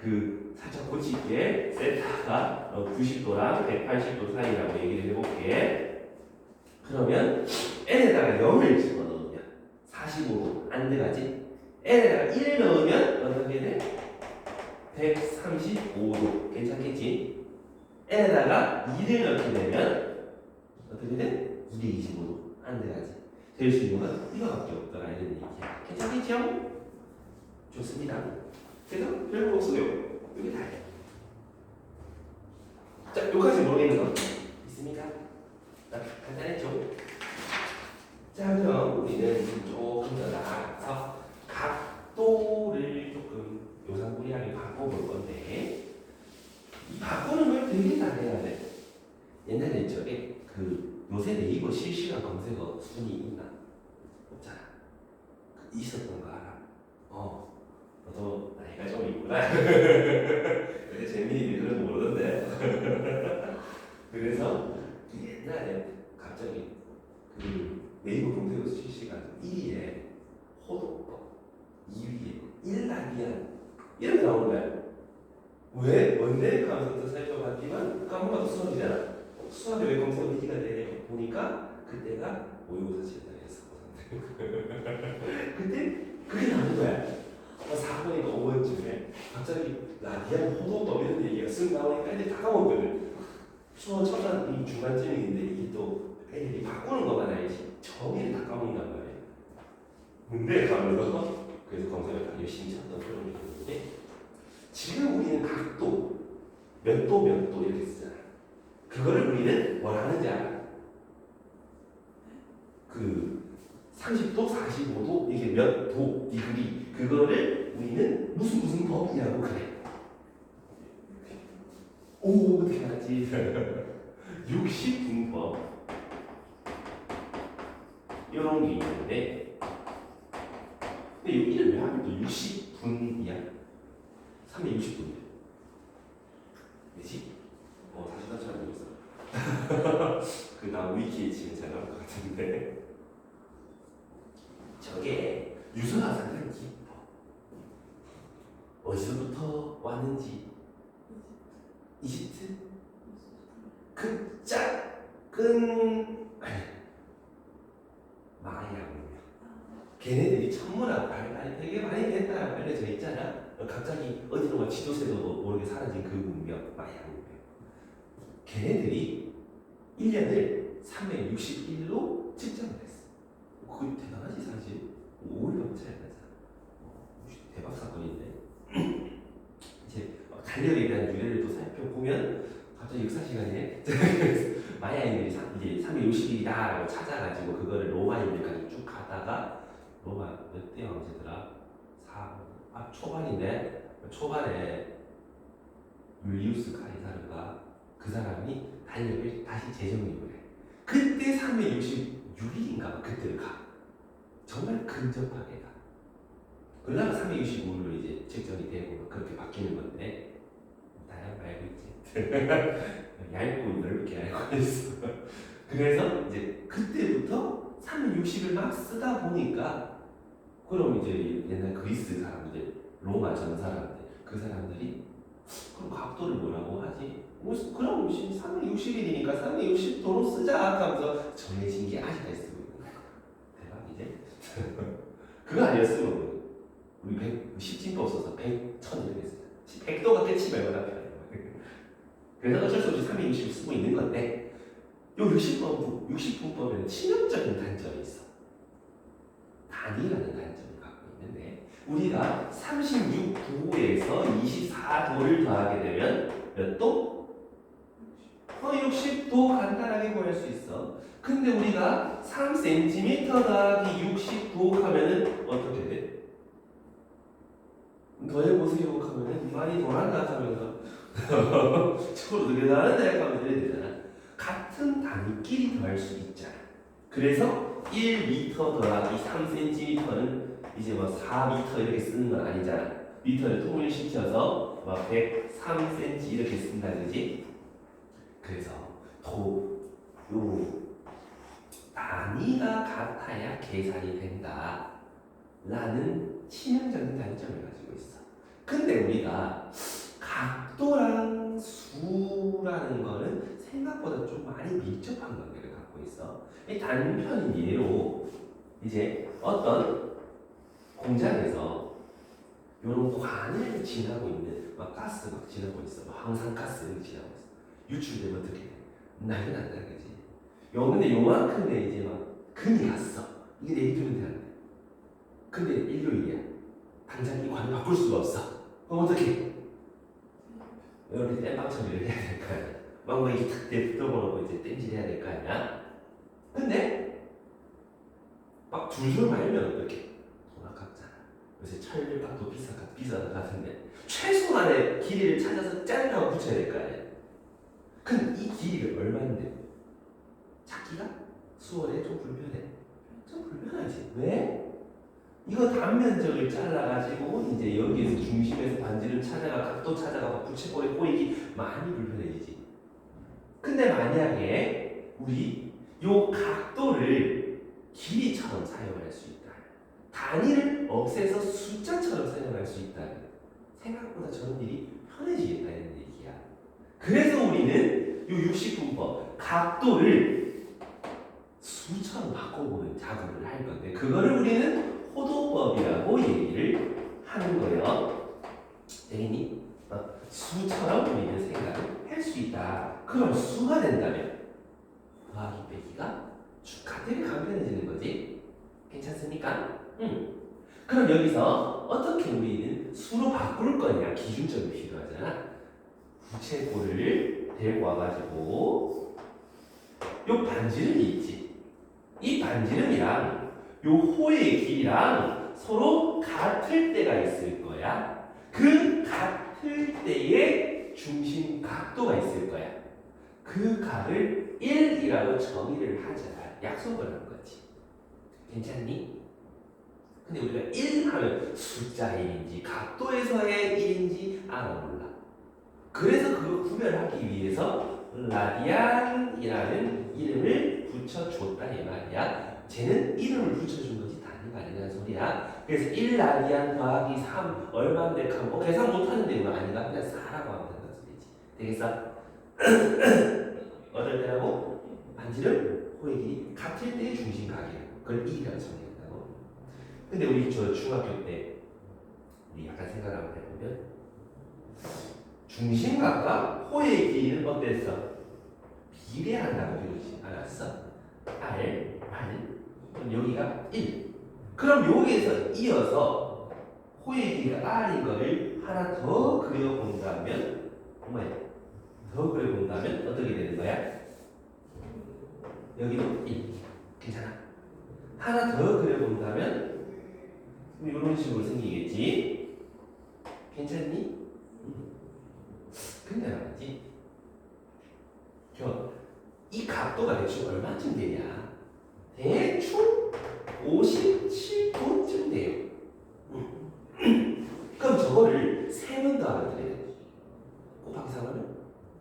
그 살짝 고칠게. 세타가 90도랑 180도 사이라고 얘기를 해볼게. 그러면 n에다가 0을 집어넣으면 45도 안 들어가지? n에다가 1을 넣으면 어떻게 돼? 135도 괜찮겠지? n에다가 2를 넣게 되면 어떻게 돼? 225도 안 들어가지? 될 수 있는 건 이거밖에 없더라 이런 얘기야. 괜찮겠죠? 좋습니다. 그래서 별거 없어요. 이게 다예요. 자, 여기까지 모르겠는 거 있습니까? 간단했죠? 자, 그럼 우리는 조금 더 나아가서 각도를 조금 요상부리하게 바꿔볼 건데 이 바꾸는 걸 되게 잘해야 돼. 옛날에 저게 요새 네이버 실시간 검색어 순위 있나? 없잖아. 있었던 거 알아? 너도 나이가 좀 있구나. 근데 재민이는 그런 거 모르던데. 그래서 옛날에 갑자기 네이버 검색어 실시간 1위에 호독법, 2위에 일라비안 이런 게 나오는 거야. 왜? 뭔데? 하면서 또 살펴봤지만 까먹어도 수학이잖아. 수학에 왜 검색어 1위가 돼? 보니까 그때가 모의고사 시험장이었었거든. 그때 그게 나온 거야. 4번인가 5번쯤에 갑자기 라디안 호도법 이런 얘기가 쓱 나오니까 애들이 다 까먹거든. 수학 첫단 이 중간쯤인데 이게 또 애들이 바꾸는 것만 알지 정의를 다 까먹는단 말이야. 근데 가면서 그래서 검색을 다 열심히 찾던 그런 게 있는데 지금 우리는 각도 몇 도 몇 도 이렇게 쓰잖아. 그거를 우리는 뭘 하는지 알아? 그 30도, 45도 이게 몇 도, 디그리 그거를 우리는 무슨 법이라고 그래. 오 어떻게 알았지? 60분법 이런 게 있는데 근데 여기는 왜 하면 또 60분이야? 360분인데 왜지? 다시 나 잘 모르겠어. 나 위키에 치면 잘 나올 것 같은데 저게 유서가 상당히 깊어. 어디서부터 왔는지 이집트? 그 작은 마야 문명. 걔네들이 천문학 발달이 되게 많이 됐다라고 알려져 있잖아. 갑자기 어디론가 지도새도 모르게 사라진 그 문명, 마야 문명. 걔네들이 1년을 361로 측정을 했어. 그거 대단하지 사실. 5일 차이 나잖아. 대박 사건인데. 이제 달력에 대한 유래를 또 살펴보면 갑자기 역사 시간에 마야인들이 이제 360일이다라고 찾아가지고 그거를 로마인들까지 쭉 가다가 로마 몇 대 왕제더라? 초반인데 초반에 율리우스 카이사르가 그 사람이 달력을 다시 재정립을 해. 그때 366일인가 그때를 가. 정말 근접하게 가. 그러다가 365일로 이제 책정이 되고 그렇게 바뀌는 건데 다양 알고 있지. 얇고 넓게 알고 있어. 그래서 이제 그때부터 360을 막 쓰다 보니까 그럼 이제 옛날 그리스 사람들, 로마 전 사람들 그 사람들이 그럼 각도를 뭐라고 하지? 그럼 360일이니까 360도로 쓰자 하면서 정해진 게 아직까지 쓰고 있는 거야. 대박이지? 그거 아니었으면 우리 10진도 없어서 100, 1000 이렇게 했어요. 100도가 끝이 말보다 편해요. 그래서 어쩔 수 없이 360을 쓰고 있는 건데 요 60분법에는 치명적인 단점이 있어. 단위라는 단점을 갖고 있는데 우리가 36도에서 24도를 더하게 되면 몇 도? 60도 간단하게 구할 수 있어. 근데 우리가 3cm 더하기 60도 하면은 어떻게 돼? 더해보세요 하면은 많이 돌았나 하면서 저걸 어떻게 다른데 하면서 이래야 되잖아. 같은 단위끼리 더할 수 있잖아. 그래서 1m 더하기 3cm는 이제 뭐 4m 이렇게 쓰는 건 아니잖아. 미터를 통일시켜서 막 103cm 이렇게 쓴다 그지? 그래서 요 단위가 같아야 계산이 된다 라는 치명적인 단점을 가지고 있어. 근데 우리가 각도랑 수라는 거는 생각보다 좀 많이 밀접한 관계를 갖고 있어. 이 단편인 예로 이제 어떤 공장에서 이런 관을 지나고 있는 막 가스 막 지나고 있어. 막 황산가스 이렇게 지나고 있어. 유출되면 어떻게 돼? 난리 난다 그지? 근데 요만큼의 이제 막 금이 갔어. 이게 내비두면 되는데. 근데 일요일이야. 당장 이 관을 바꿀 수가 없어. 그럼 어떻게? 이렇게 땜빵 처리를 해야 될 거 아니야. 막 이렇게 탁 내비둬버리고 이제 땜질해야 될 거 아니야. 근데 막 줄줄 말면 어떡해? 돈 아깝잖아. 요새 철값도 비싸다 같은데 최소한의 길이를 찾아서 짠하고 붙여야 될 거 아니야. 그럼 이 길이가 얼마인데? 찾기가 수월해? 좀 불편해? 좀 불편하지. 왜? 이거 단면적을 잘라가지고 이제 여기에서 중심에서 반지를 찾아가 각도 찾아가 붙여버리 꼬이기 많이 불편해지지. 근데 만약에 우리 요 각도를 길이처럼 사용할 수 있다. 단위를 없애서 숫자처럼 사용할 수 있다. 생각보다 저런 일이 편해지겠다는 얘기야. 그래서 우리는 요 60분법 각도를 수처럼 바꿔보는 작업을 할 건데 그거를 우리는 호도법이라고 얘기를 하는 거예요. 되겠니? 수처럼 우리는 생각을 할 수 있다. 그럼 수가 된다면 더하기 빼기가 되게 간편해지는 거지. 괜찮습니까? 그럼 여기서 어떻게 우리는 수로 바꿀 거냐 기준점이 필요하잖아. 부채꼴을 데리고 와가지고 요 반지를 있지. 이 반지름이랑 요 호의 길이랑 서로 같을 때가 있을 거야. 그 같을 때의 중심 각도가 있을 거야. 그 각을 1이라고 정의를 하자. 약속을 한 거지. 괜찮니? 근데 우리가 1 하면 숫자 1인지 각도에서의 1인지 알아 몰라. 그래서 그걸 구별하기 위해서 라디안이라는 이름을 붙여줬다 이 말이야. 쟤는 이름을 붙여준 거지 다른 말이라는 소리야. 그래서 1라디안 더하기 3 얼마인데 계산 못하는데 이거 아닌가? 그냥 4라고 하면 된다는 소리지. 되겠어? 어떨 때라고? 반지름, 호의 길이 같을 때의 중심각이야. 그걸 2라고 정의한다고. 근데 우리 저 중학교 때 우리 약간 생각을 한번 해보면 중심각과 호의 길이는 어땠어? 비례한다고 배우지 않았어? R, 그럼 여기가 1. 그럼 여기에서 이어서 호의 길이가 R인 거를 하나 더 그려본다면 더 그려본다면 어떻게 되는 거야? 여기도 1. 괜찮아? 하나 더 그려본다면 이런 식으로 생기겠지? 괜찮니? 근데 말이지 이 각도가 대충 얼마쯤 되냐? 대충 57도쯤 돼요. 그럼 저거를 3번 더 알아들여야 돼. 곱하기 3하면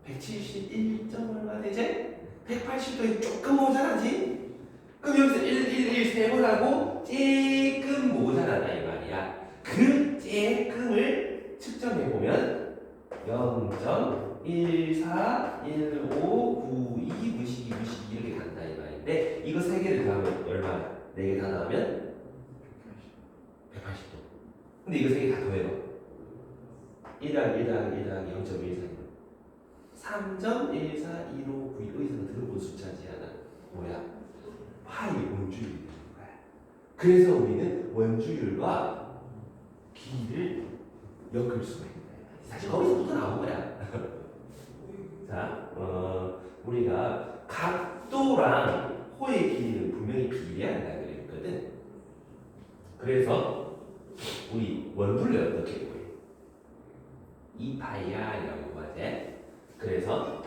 171. 얼마 되지? 180도에 조금 모자라지? 그럼 여기서 1 3번 하고 조금 모자라다 이 말이야. 그 조금을 측정해보면 0.141592 무시기 이렇게 간다 이 말인데 이거 3개를 더하면 얼마야? 4개 다 더하면 180도. 근데 이거 3개 다 더해봐. 1 더하기 1 더하기 1 더하기 0.1415 3.141592 어디서 들어본 숫자지 않아? 뭐야? 파이 원주율이 되는 거야. 그래서 우리는 원주율과 길이를 엮을 수가 있는 거야. 사실 거기서부터 나온 거야. 자, 우리가 각도랑 호의 길이는 분명히 비례한다 그랬거든. 그래서 우리 원분을 어떻게 보여? 2파이r이라고 하지. 그래서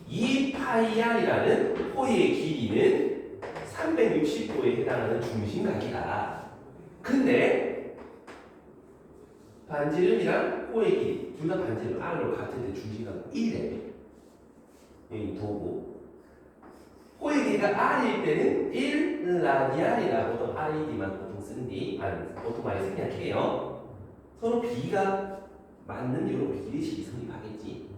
2파이r이라는 호의 길이는 360도에 해당하는 중심각이다. 근데 반지름이랑 호의 길이 둘 다 반지름 R로 같은데 중심각은 1이래. 여기 도고 호의 길이가 R일 때는 1라디안이라고 보통 RED만 보통 쓰는데 보통 많이 생략해요. 서로 B가 맞는 이런 비례식이 성립하겠지.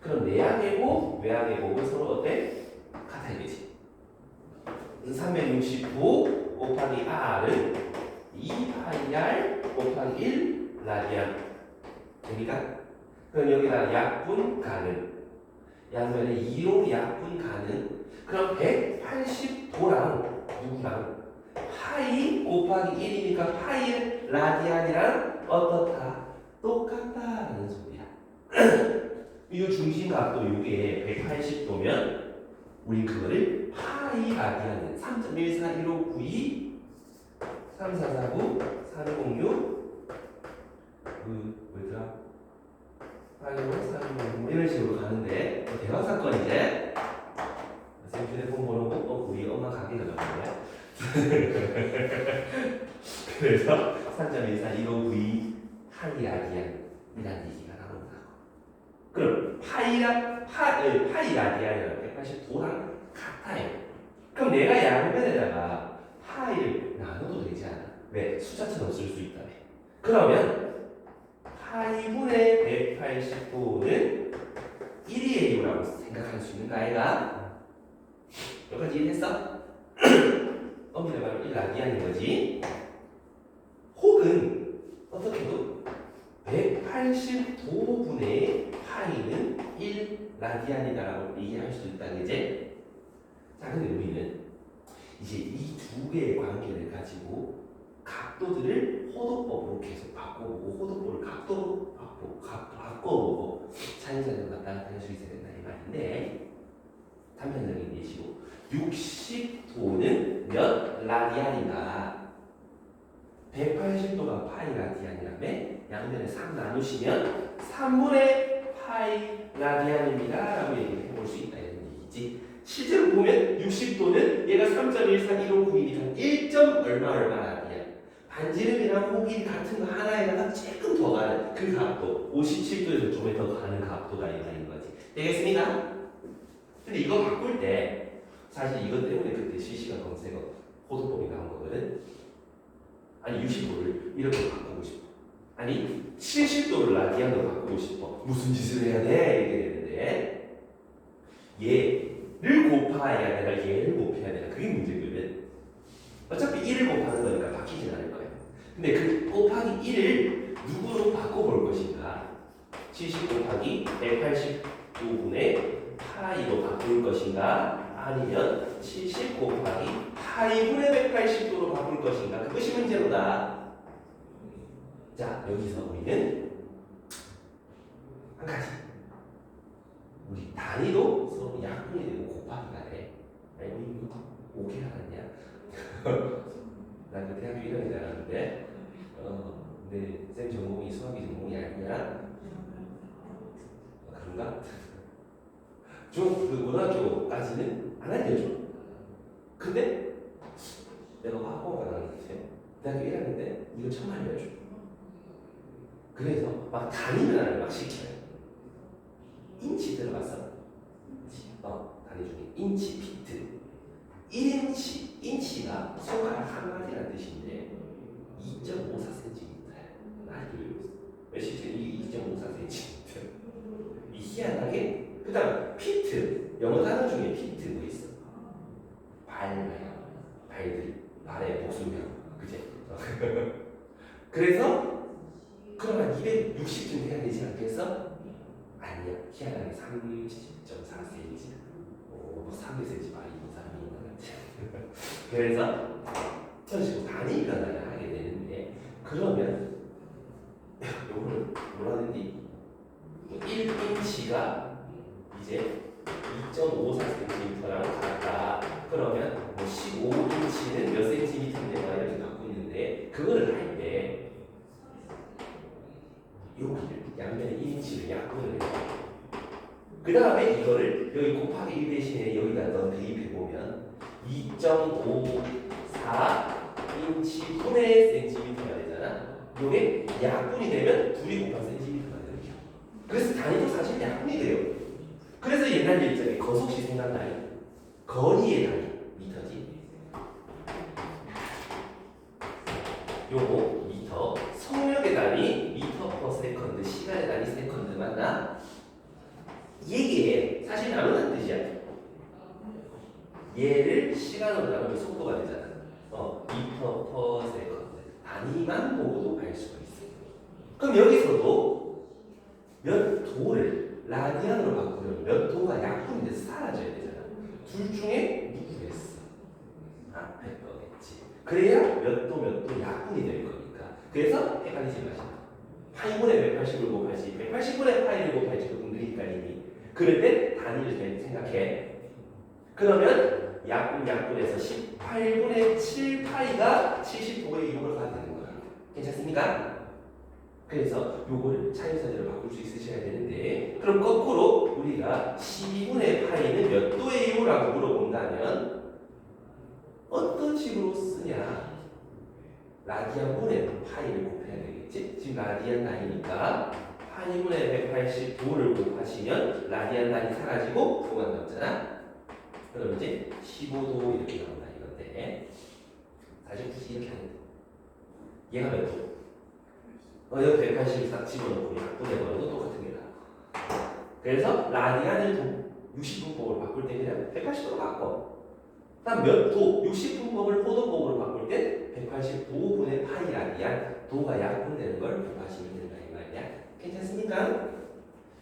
그럼 내항의 곱, 외항의 곱은 서로 어때? 같아야 되지. 365 곱하기 R은 2파이R 곱하기 1 라디안 됩니까? 그럼 여기다 약분 가는 양면에 2로 약분 가는 그럼 180도랑 누구랑? 파이 곱하기 1이니까 파이 라디안이랑 어떻다? 똑같다라는 소리야. 이 중심각도 이게 180도면 우리 그거를 파이 라디안은 3.141592 3449 306 뭐더라? 863 이런 식으로 가는데 대박 사건 이제 선생님 휴대폰 번호 꼭 우리 엄마 가게가 나오네. 그래서 3.141592 파이 라디안이라는 얘기가 나온다고. 그럼 파이 라디안이랑 180도랑 같아요. 그럼 내가 양면에다가 파이를 나눠도 되지 않아? 왜? 숫자처럼 쓸 수 있다며. 그러면 파이분의 180도는 1이에요라고 생각할 수 있는 거 아이가? 여기까지 이해했어? 엄밀히 말하면 1라디안인 거지. 혹은 어떻게도 180도분의 파이는 1라디안이다라고 얘기할 수도 있다, 그지? 자, 근데 우리는 이제 이 두 개의 관계를 가지고 각도들을 호도법으로 계속 바꿔보고 호도법을 각도로 바꿔보고 차이점을 갖다 할 수 있어야 된다 이 말인데 단편적인 예시로 60도는 몇 라디안이다. 180도가 파이 라디안이라며 양면에 3 나누시면 3분의 파이 라디안입니다 라고 얘기를 해볼 수 있다 이런 얘기지. 실제로 보면 60도는 얘가 3.14159이니까 1. 얼마 라디안. 반지름이랑 호길 같은 거 하나에다가 조금 더 가는 그 각도 57도에서 좀 더 가는 각도가 있는 거지. 되겠습니까? 근데 이거 바꿀 때 사실 이것 때문에 그때 실시간 검색어 호도법이 나온 거거든. 아니 60도를 이렇게 바꾸고 싶어. 아니 70도를 라디안으로 바꾸고 싶어. 무슨 짓을 해야 돼? 이렇게 되는데 얘를 곱해야 되나 얘를 곱해야 되나 그게 문제거든. 어차피 1을 곱하는 거니까 바뀌진 않을 거야. 근데 그 곱하기 1을 누구로 바꿔볼 것인가? 70 곱하기 189분의 파이로 바꿀 것인가? 아니면 70 곱하기 파이분의 180도로 바꿀 것인가? 그것이 문제로다. 자, 여기서 우리는 한 가지. 우리 단위도 서로 약분이 되고 곱하기가 해. 아니, 우리 이거 오케이 하느냐? 난 그 대학교 1학년 나갔는데, 근데 쌤 전공이 수학이 전공이 아니야? 그런가? 그 고등학교까지는 안 알려줘. 근데 내가 화학공학과 나갔는데 대학교 1학년 때 이거 처음 알려줘. 그래서 막 단위를 막 시켜요. 인치 들어갔어. 단위 중에 인치 피트. 1인치, 인치가 손가락 한 마디라는 뜻인데 2.54cm. 나 실제 이 2.54cm. 이 희한하게 그 다음 피트. 영어 단어 중에 피트 뭐 있어? 발들, 발의 복수명, 그제? 그래서 그러면 260쯤 돼야 되지 않겠어? 아니야, 희한하게 30.4cm. 3cm 발이 이상이 있는 것 같아. 그래서 이런 식으로 단위 변화를 하게 되는데 그러면 요거를 뭐라 하는지 1인치가 이제 2.54cm랑 같다. 그러면 15인치는 몇 cm인데 막 이렇게 갖고 있는데 그거를 할 때 여기를 양면에 1인치를 약분을 해요. 그 다음에 이거를 여기 곱하기 1 대신에 여기다 넣어 대입해보면 2.54인치 분의 cm가 되잖아. 이게 약분이 되면 둘이 곱한 cm가 되는 거야. 그래서 단위도 사실 약분이 돼요. 그래서 옛날 일정에 거속시 생각나요. 거리의 단위 미터지. 요거 미터. 속력의 단위 미터 퍼 세컨드. 시간의 단위 세컨드 맞나? 이게 사실 나누는 뜻이야. 얘를 시간으로 나누면 속도가 되잖아. 미터 퍼 세컨드. 단위만 보고도 알 수가 있어. 그럼 여기서도 몇 도를 라디안으로 바꾸려면 몇 도가 약분이 돼서 사라져야 되잖아. 둘 중에 누구겠어? 앞에 거겠지. 그래야 몇 도 약분이 될 거니까. 그래서 헷갈리지 마시라. 파이분의 180을 곱하지 180분의 파이를 곱하지 조금 느리니까 이미. 그럴 때 단위를 생각해. 그러면 약분에서 18분의 7파이가 75의 6을 가야 되는 거야. 괜찮습니까? 그래서 요거를 차이사제로 바꿀 수 있으셔야 되는데 그럼 거꾸로 우리가 12분의 파이는 몇 도의 이유라고 물어본다면 어떤 식으로 쓰냐? 라디안분의 파이를 곱해야 되겠지? 지금 라디안 단위니까 파이분의 180도를 곱하시면 라디안 단위 사라지고 도가 남잖아? 그럼 이제 15도 이렇게 나온다 이건데 사실 굳이 이렇게 하면 돼. 얘가 몇 도? 여기 180을 딱 집어넣고 약분해버리는 거 똑같은 게 나와. 그래서 라디안을 60분법을 바꿀 때 그냥 180도로 바꿔. 다음 몇 도? 60분법을 호도법으로 바꿀 때 185분의 파이 라디안 도가 약분되는 걸 곱하시면 된다 이 말이야. 괜찮습니까?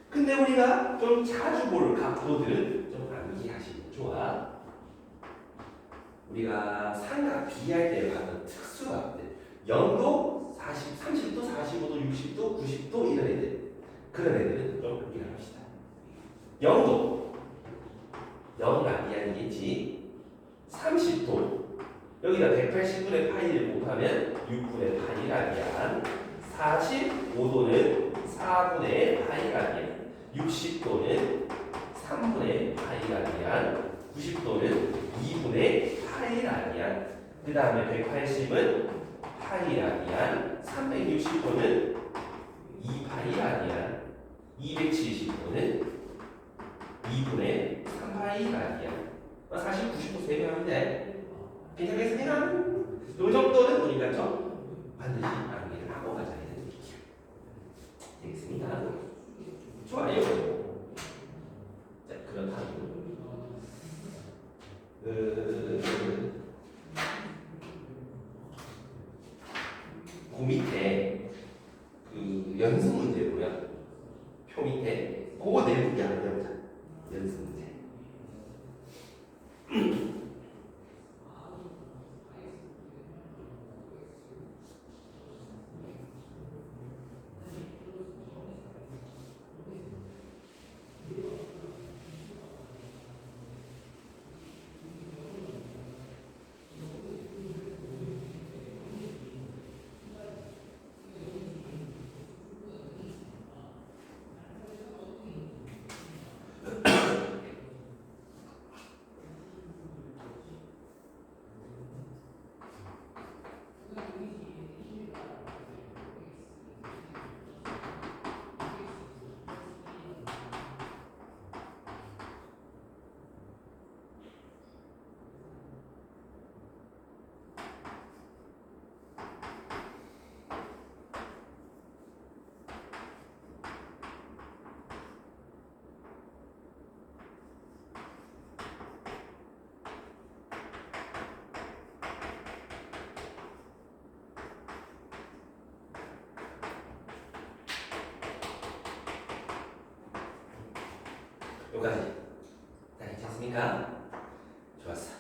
근데 우리가 좀 자주 볼 각도들은 좀 암기하시면 좋아. 우리가 삼각 비할 때 봤던 특수각들 0도, 30도, 45도, 60도, 90도 이런 애들 그런 애들은 좀 암기를 합시다. 0도 0 라디안이겠지. 30도 여기다 180분의 파이를 곱하면 6분의 파이 라디안, 45도는 4분의 파이 라디안, 60도는 3분의 파이 라디안, 90도는 2분의 파이 라디안. 그 다음에 180은 파이 라디안, 360도는 2파이 라디안, 270도는 2분의 3파이 라디안. 사실 90도 3배 하면 돼. 괜찮겠습니까? 이 정도는 우리가 좀 반드시 암기를 하고 가자 이런 얘기죠. 되겠습니다. 좋아요. 자, 그렇다면 그 밑에 그 연습 문제고요. 표 밑에 그거 내보기 안 해보자. 연습 문제. 여기까지 다 괜찮습니까? 좋았어.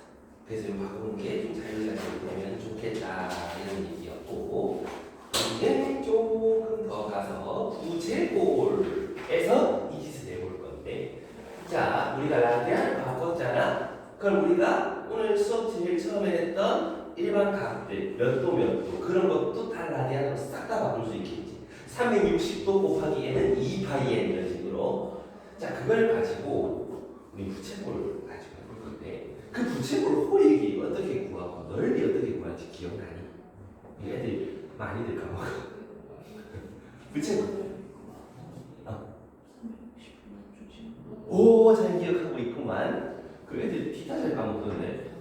그래서 이 바꾸는 게 좀 자유자재로 되면 좋겠다 이런 얘기였고, 이제 조금 더 가서 부채꼴에서 이 짓을 해볼 건데, 자, 우리가 라디안을 바꿨잖아. 그럼 우리가 오늘 수업 제일 처음에 했던 일반 각들 몇 도 몇 도 그런 것도 다 라디안으로 싹 다 바꿀 수 있겠지. 360도 곱하기 n은 2파이 n 이런 식으로. 자, 그걸 가지고 우리 부채꼴을 가지고 해볼 건데, 그 부채꼴 호익이 어떻게 구하고 넓이 어떻게 구하는지 기억나니? 이 애들 많이들 까먹어. 부채꼴. 오, 잘 기억하고 있구만. 그 애들 기타 잘 까먹던데.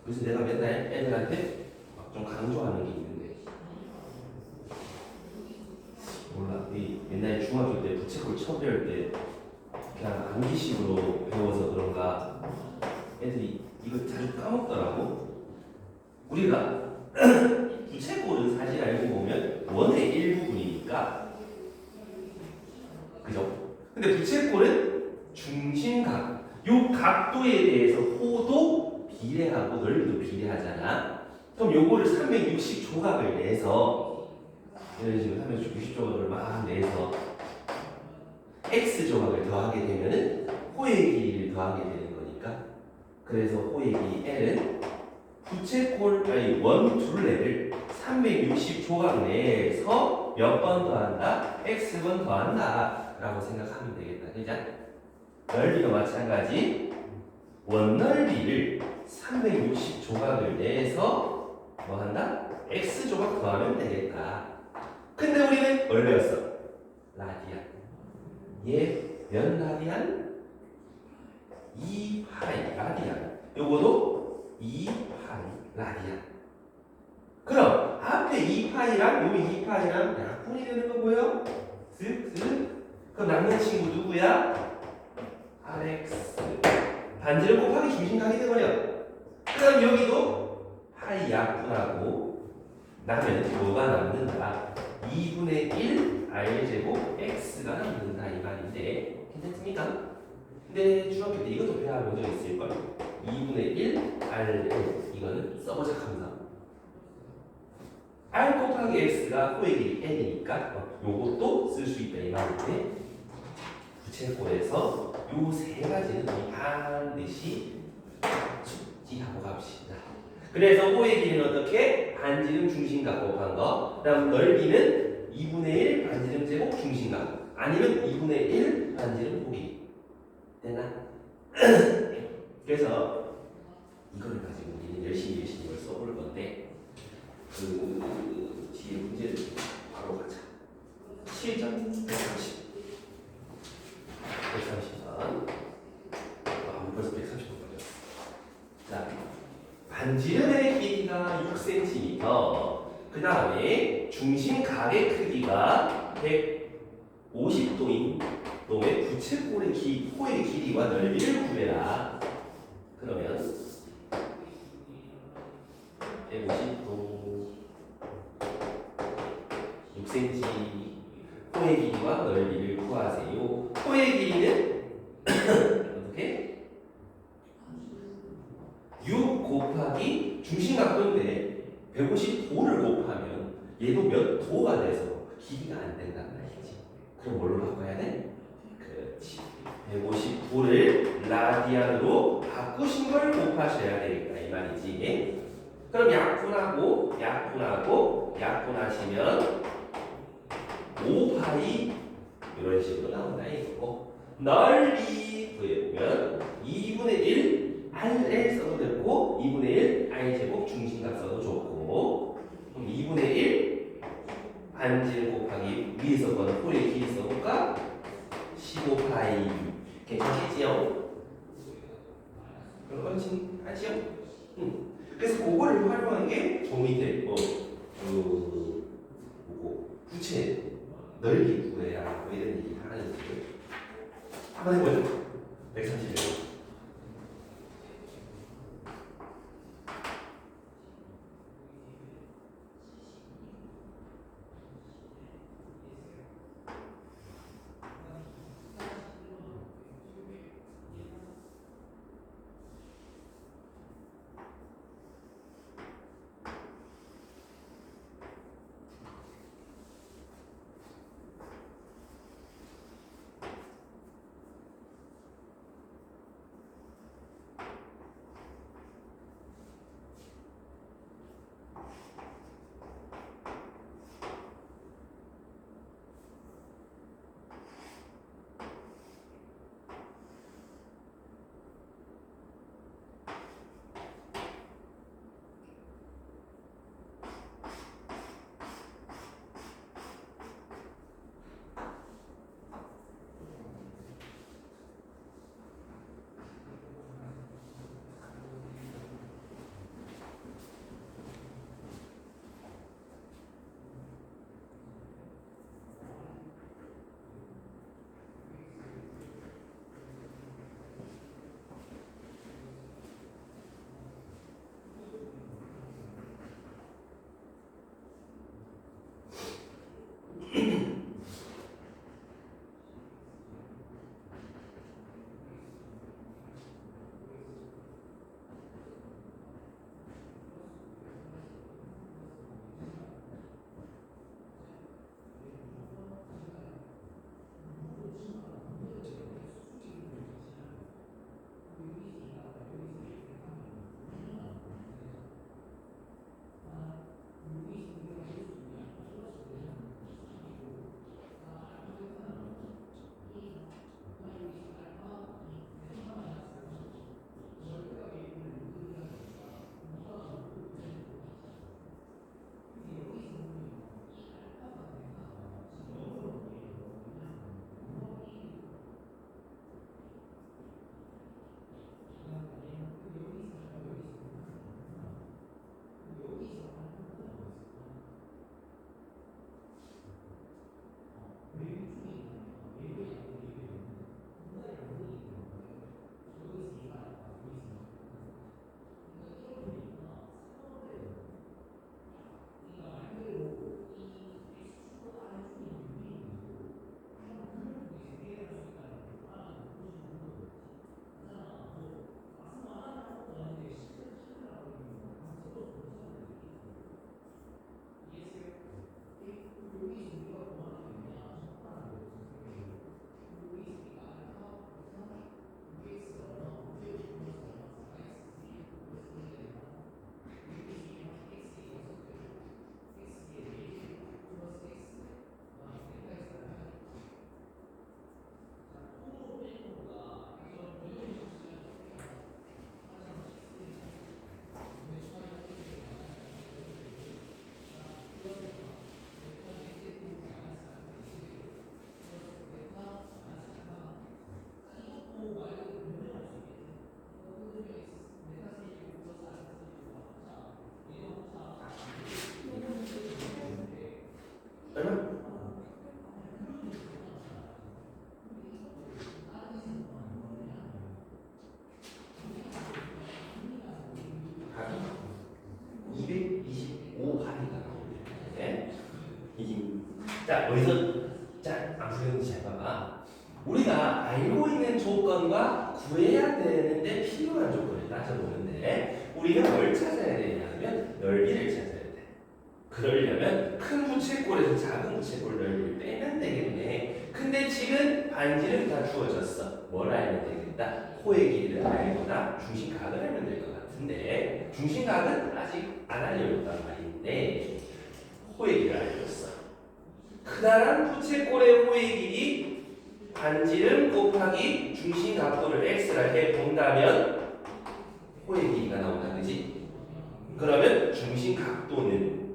그래서 내가 맨날 애들한테 막 좀 강조하는 게 있는데, 몰라. 이 옛날 중학교 때 부채꼴 처음 배울 때 그냥 암기식으로 배워서 그런가 애들이 이거 자주 까먹더라고. 우리가 부채꼴은 사실 알고 보면 원의 일부분이니까, 그죠? 근데 부채꼴은 중심각, 요 각도에 대해서 호도 비례하고 넓이도 비례하잖아. 그럼 요거를 360 조각을 내서, 이런 식으로 360 조각을 막 내서 x 조각을 더하게 되면은 호의 길이를 더하게 되는 거니까, 그래서 호의 길이 L은 부채꼴 아니 원 둘레를 360 조각 내에서 몇 번 더한다? x번 더한다 라고 생각하면 되겠다. 그죠? 넓이도 마찬가지. 원 넓이를 360 조각을 내서 뭐 한다? x 조각 더하면 되겠다. 근데 우리는 뭘 배웠어? 라디안. 얘 몇 라디안? 2파이 라디안. 요거도 2파이 라디안. 그럼 앞에 2파이랑 요 2파이랑 약분이 되는 거 보여? 쓱쓱. 그럼 남는 친구 누구야? RX. 반지름 곱하기 중심각이 돼버려. 그럼 여기도 파이 약분하고 나면 뭐가 남는다? 2분의 1 R제곱 X가 남는다 이 말인데, 괜찮습니까? 근데 중학교 때 이것도 배워본 적 있을걸? 2분의 1 RL 이거는 써보자 하면서 R 곱하기 X가 호의 길이 N이니까 요것도 쓸 수 있다 이 말인데, 부채꼴에서 요 세 가지는 반드시 그래서 호의 길이는 어떻게? 반지름 중심각 곱한 거. 그다음 넓이는 2분의 1 반지름 제곱 중심각. 아니면 2분의 1 반지름 호기. 됐나? 그래서 이거를 가지고 우리는 열심히 이걸 써볼 건데 그 뒤에 문제를 바로 가자. 7점 130. 130번. 아, 벌써 130번 걸렸어. 자, 반지름의 길이가 6cm. 그 다음에 중심각의 크기가 150도인 놈의 부채꼴의 호의 길이와 넓이를 구해라. 그러면 150도 6cm 호의 길이와 넓이를 구하세요. 호의 길이는 어떻게? 6 곱하기 중심각도인데 150도를 곱하면 얘도 몇 도가 돼서 길이가 안 된단 말이지. 그럼 뭘로 바꿔야 돼? 그렇지. 150도를 라디안으로 바꾸신 걸 곱하셔야 되겠다 이 말이지. 그럼 약분하시면 5파이 이런 식으로 나온다 이거고, 넓이 구해보면 2분의 1 RL 써도 되고 2분의 1 I 제곱 중심각 써도 좋고, 그럼 2분의 1 반지름 곱하기 위에서 건 호의 길이 써볼까? 15파이. 괜찮겠지요? 그럼 훨씬 하지요? 그래서 그거를 활용하는 게 저 밑에 부채 넓이 구해야 뭐 이런 얘기 하는 거죠. 한번 해보죠. 131. 여기서 자, 암수형이 잘 봐봐. 우리가 알고 있는 조건과 구해야 되는데 필요한 조건을 따져보는데 우리는 뭘 찾아야 되냐면 넓이를 찾아야 돼. 그러려면 큰 부채꼴에서 작은 부채꼴 넓이를 빼면 되겠네. 근데 지금 반지름 다 주어졌어. 뭘 알면 되겠다? 호의 길이를 알거나 중심각을 알면 될 것 같은데 중심각은 아직 안 알려줬단 말인데 호의 길이를 알려줬어. 크다란 부채꼴의 호의 길이 반지름 곱하기 중심 각도를 x라 해본다면 호의 길이가 나온다, 그지? 그러면 중심 각도는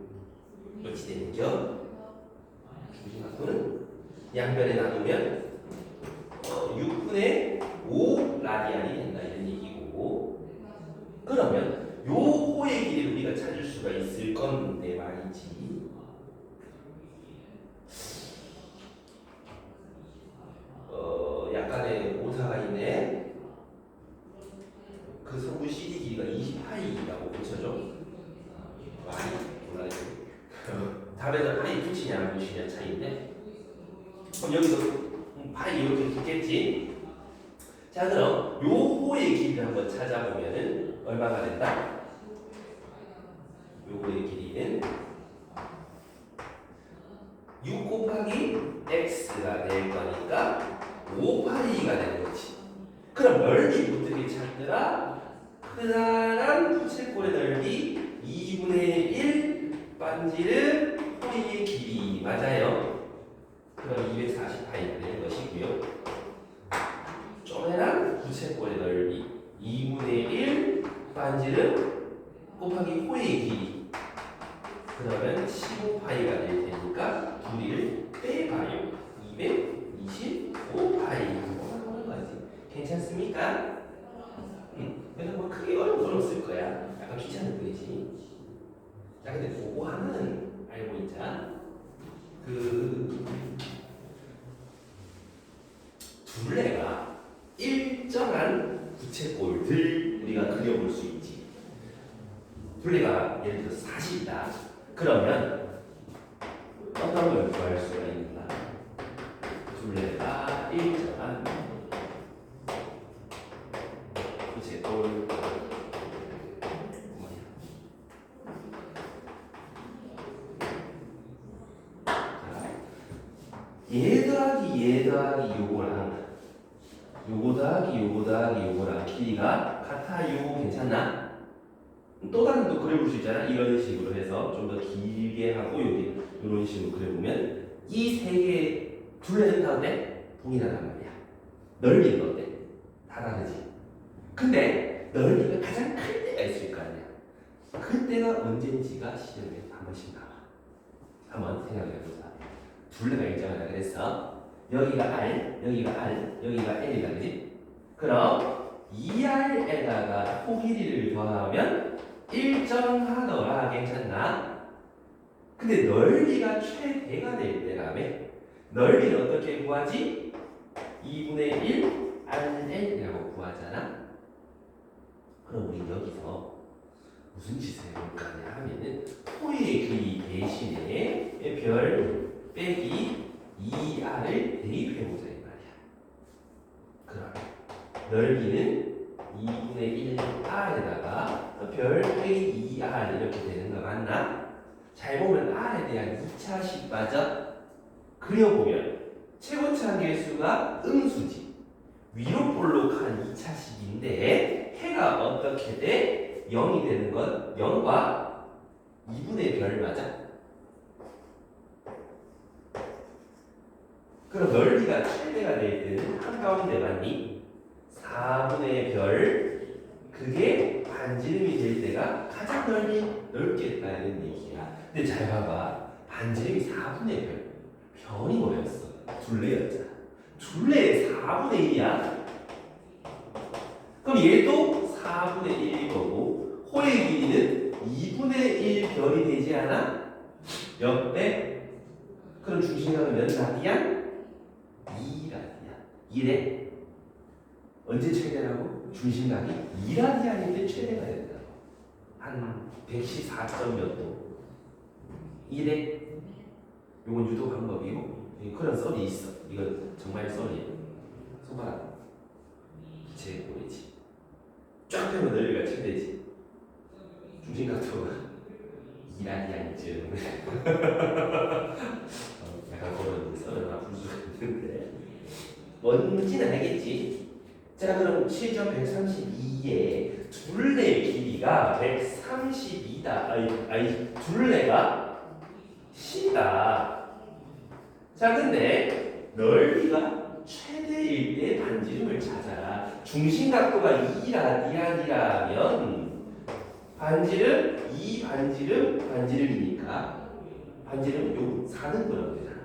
어찌 되는겨? 중심 각도는 양변에 나누면 6분의 5 라디안이 된다 이런 얘기고 그러면 요 호의 길이를 우리가 찾을 수가 있을 건데 말이지. 약간의 오차가 있네. 그 성분 CD 길이가 20파이라고 붙여줘. 많이 몰라요. 답에다 파이 붙이냐 안 붙이냐 차이인데. 그럼 여기도 파이 이렇게 붙겠지. 자 그럼 요 호의 길이를 한번 찾아보면은 얼마가 된다? 요 호의 길이는 6 곱하기 x가 될 거니까 5파이가 되는 거지. 그럼 넓이 어떻게 찾더라? 크다란 부채꼴의 넓이 2분의 1 반지름 호의 길이 맞아요. 그럼 240파이가 되는 것이고요. 쪼매난 부채꼴의 넓이 2분의 1 반지름 곱하기 호의 길이 그러면 15파이가 될 테니까 둘이를 빼봐요. 225파이 하는 거지. 괜찮습니까? 그래서 뭐 크게 어려운 건 없을 거야. 약간 귀찮을 뿐이지. 자 근데 그거 하나는 알고 있자. 그 둘레가 일정한 부채꼴들 우리가 그려볼 수 있지. 둘레가 예를 들어서 40이다. 그러면 어떤 걸 구할 수가 있는가? 둘레가 일정한 부채꼴 얘 더하기 얘 더하기 요거랑 요거 더하기 요거 더하기 요거랑 길이가 같아요. 괜찮나? 또 다른 거 그려볼 수 있잖아. 이런 식으로 해서 좀 더 길게 하고 여기 이런 식으로 그려보면 이 세 개의 둘레는 다 어때? 동일하단 말이야. 넓이는 어때? 다 다르지. 근데 넓이가 가장 클 때가 있을 거 아니야. 그때가 언제인지가 시험에 한 번씩 나와. 한번 생각해보자. 둘레가 일정하다 그랬어. 여기가 R, 여기가 R, 여기가 L이다 그지? 그럼 2R에다가 호 길이를 더하면 일정하더라. 괜찮나? 근데 넓이가 최대가 될 때라며 넓이는 어떻게 구하지? 2분의 1 RL이라고 구하잖아. 그럼 우리 여기서 무슨 짓을 해볼까 하면은 호의 길이 대신에 별 빼기 2R을 대입해보자 이 말이야. 그럼 넓이는 2분의 1R에다가 별 빼기 2R 이렇게 되는 거 맞나? 잘 보면 R에 대한 2차식 맞아? 그려보면 최고차 개수가 음수지. 위로 볼록한 2차식인데 해가 어떻게 돼? 0이 되는 건 0과 2분의 별 맞아? 그럼 넓이가 최대가 될 때는 한가운데 맞니? 4분의 별 그게 반지름이 될 때가 가장 넓겠다 이런 얘기야. 근데 잘 봐봐. 반지름이 4분의 별 별이 뭐였어? 둘레였잖아. 둘레의 4분의 1이야. 그럼 얘도 4분의 1일 거고 호의 길이는 2분의 1 별이 되지 않아? 옆에 그럼 중심각은 몇 라디안? 2라디안. 1에 언제 최대라고? 중심각이 2라디안일 때 최대가 된다고. 한 114점 몇 도. 1에 요건 유도 방법이고 그런 썰이 있어. 이건 정말 썰이에요. 손가락 기체의 꼬리지. 쫙 펴면 넓이가 최대지. 중심각도가 2라디안쯤. 약간 그런 썰을 하나 풀 수가 있는데 뭔지는 알겠지? 자 그럼 7.132의 둘레의 길이가 132다. 아니 둘레가 10이다. 자 근데 넓이가 최대일 때 반지름을 찾아라. 중심각도가 2라디안이라면 반지름 2반지름이니까 반지름 요 4는 거라고 되잖아.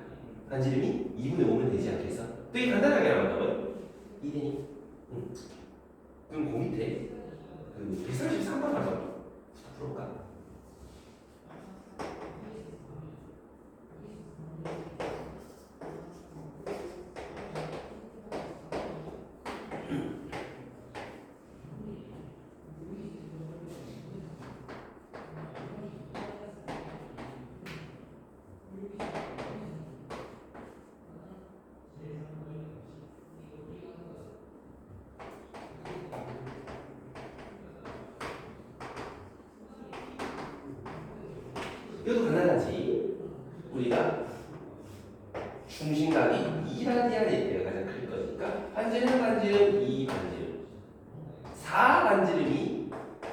반지름이 2분의 5면 되지 않겠어? 되게 간단하게 나온다고요? 2되니? 그럼 그 밑에 그 133번 한번 풀어볼까? 이것도 간단하지. 우리가 중심각이 2라디안일 때가 가장 클 거니까 반지름 2반지름 4반지름이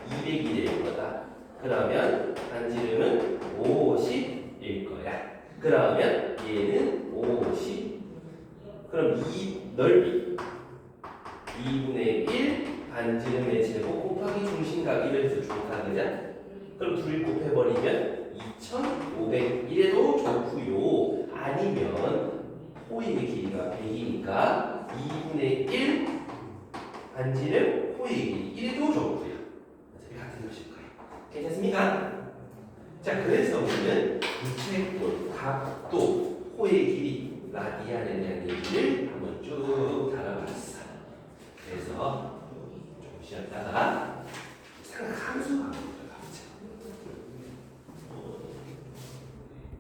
200이 될 거다. 그러면 반지름은 50일 거야. 그러면 얘는 50. 그럼 이 넓이 2분의 1 반지름의 제곱 곱하기 중심각 1을 해서 좋다. 그죠? 그럼 둘이 곱해버리면 2501에도 좋고요. 아니면 호익의 길이가 100이니까 2분의 1 반지름 호익의 길이 1에도 좋고요. 어차피 같은 것일 거예요. 괜찮습니까? 자 그래서 우리는 부채꼴, 각도, 호의 길이, 라디안에 대한 얘기를 한번 쭉 다뤄봤어. 그래서 좀 쉬었다가 삼각함수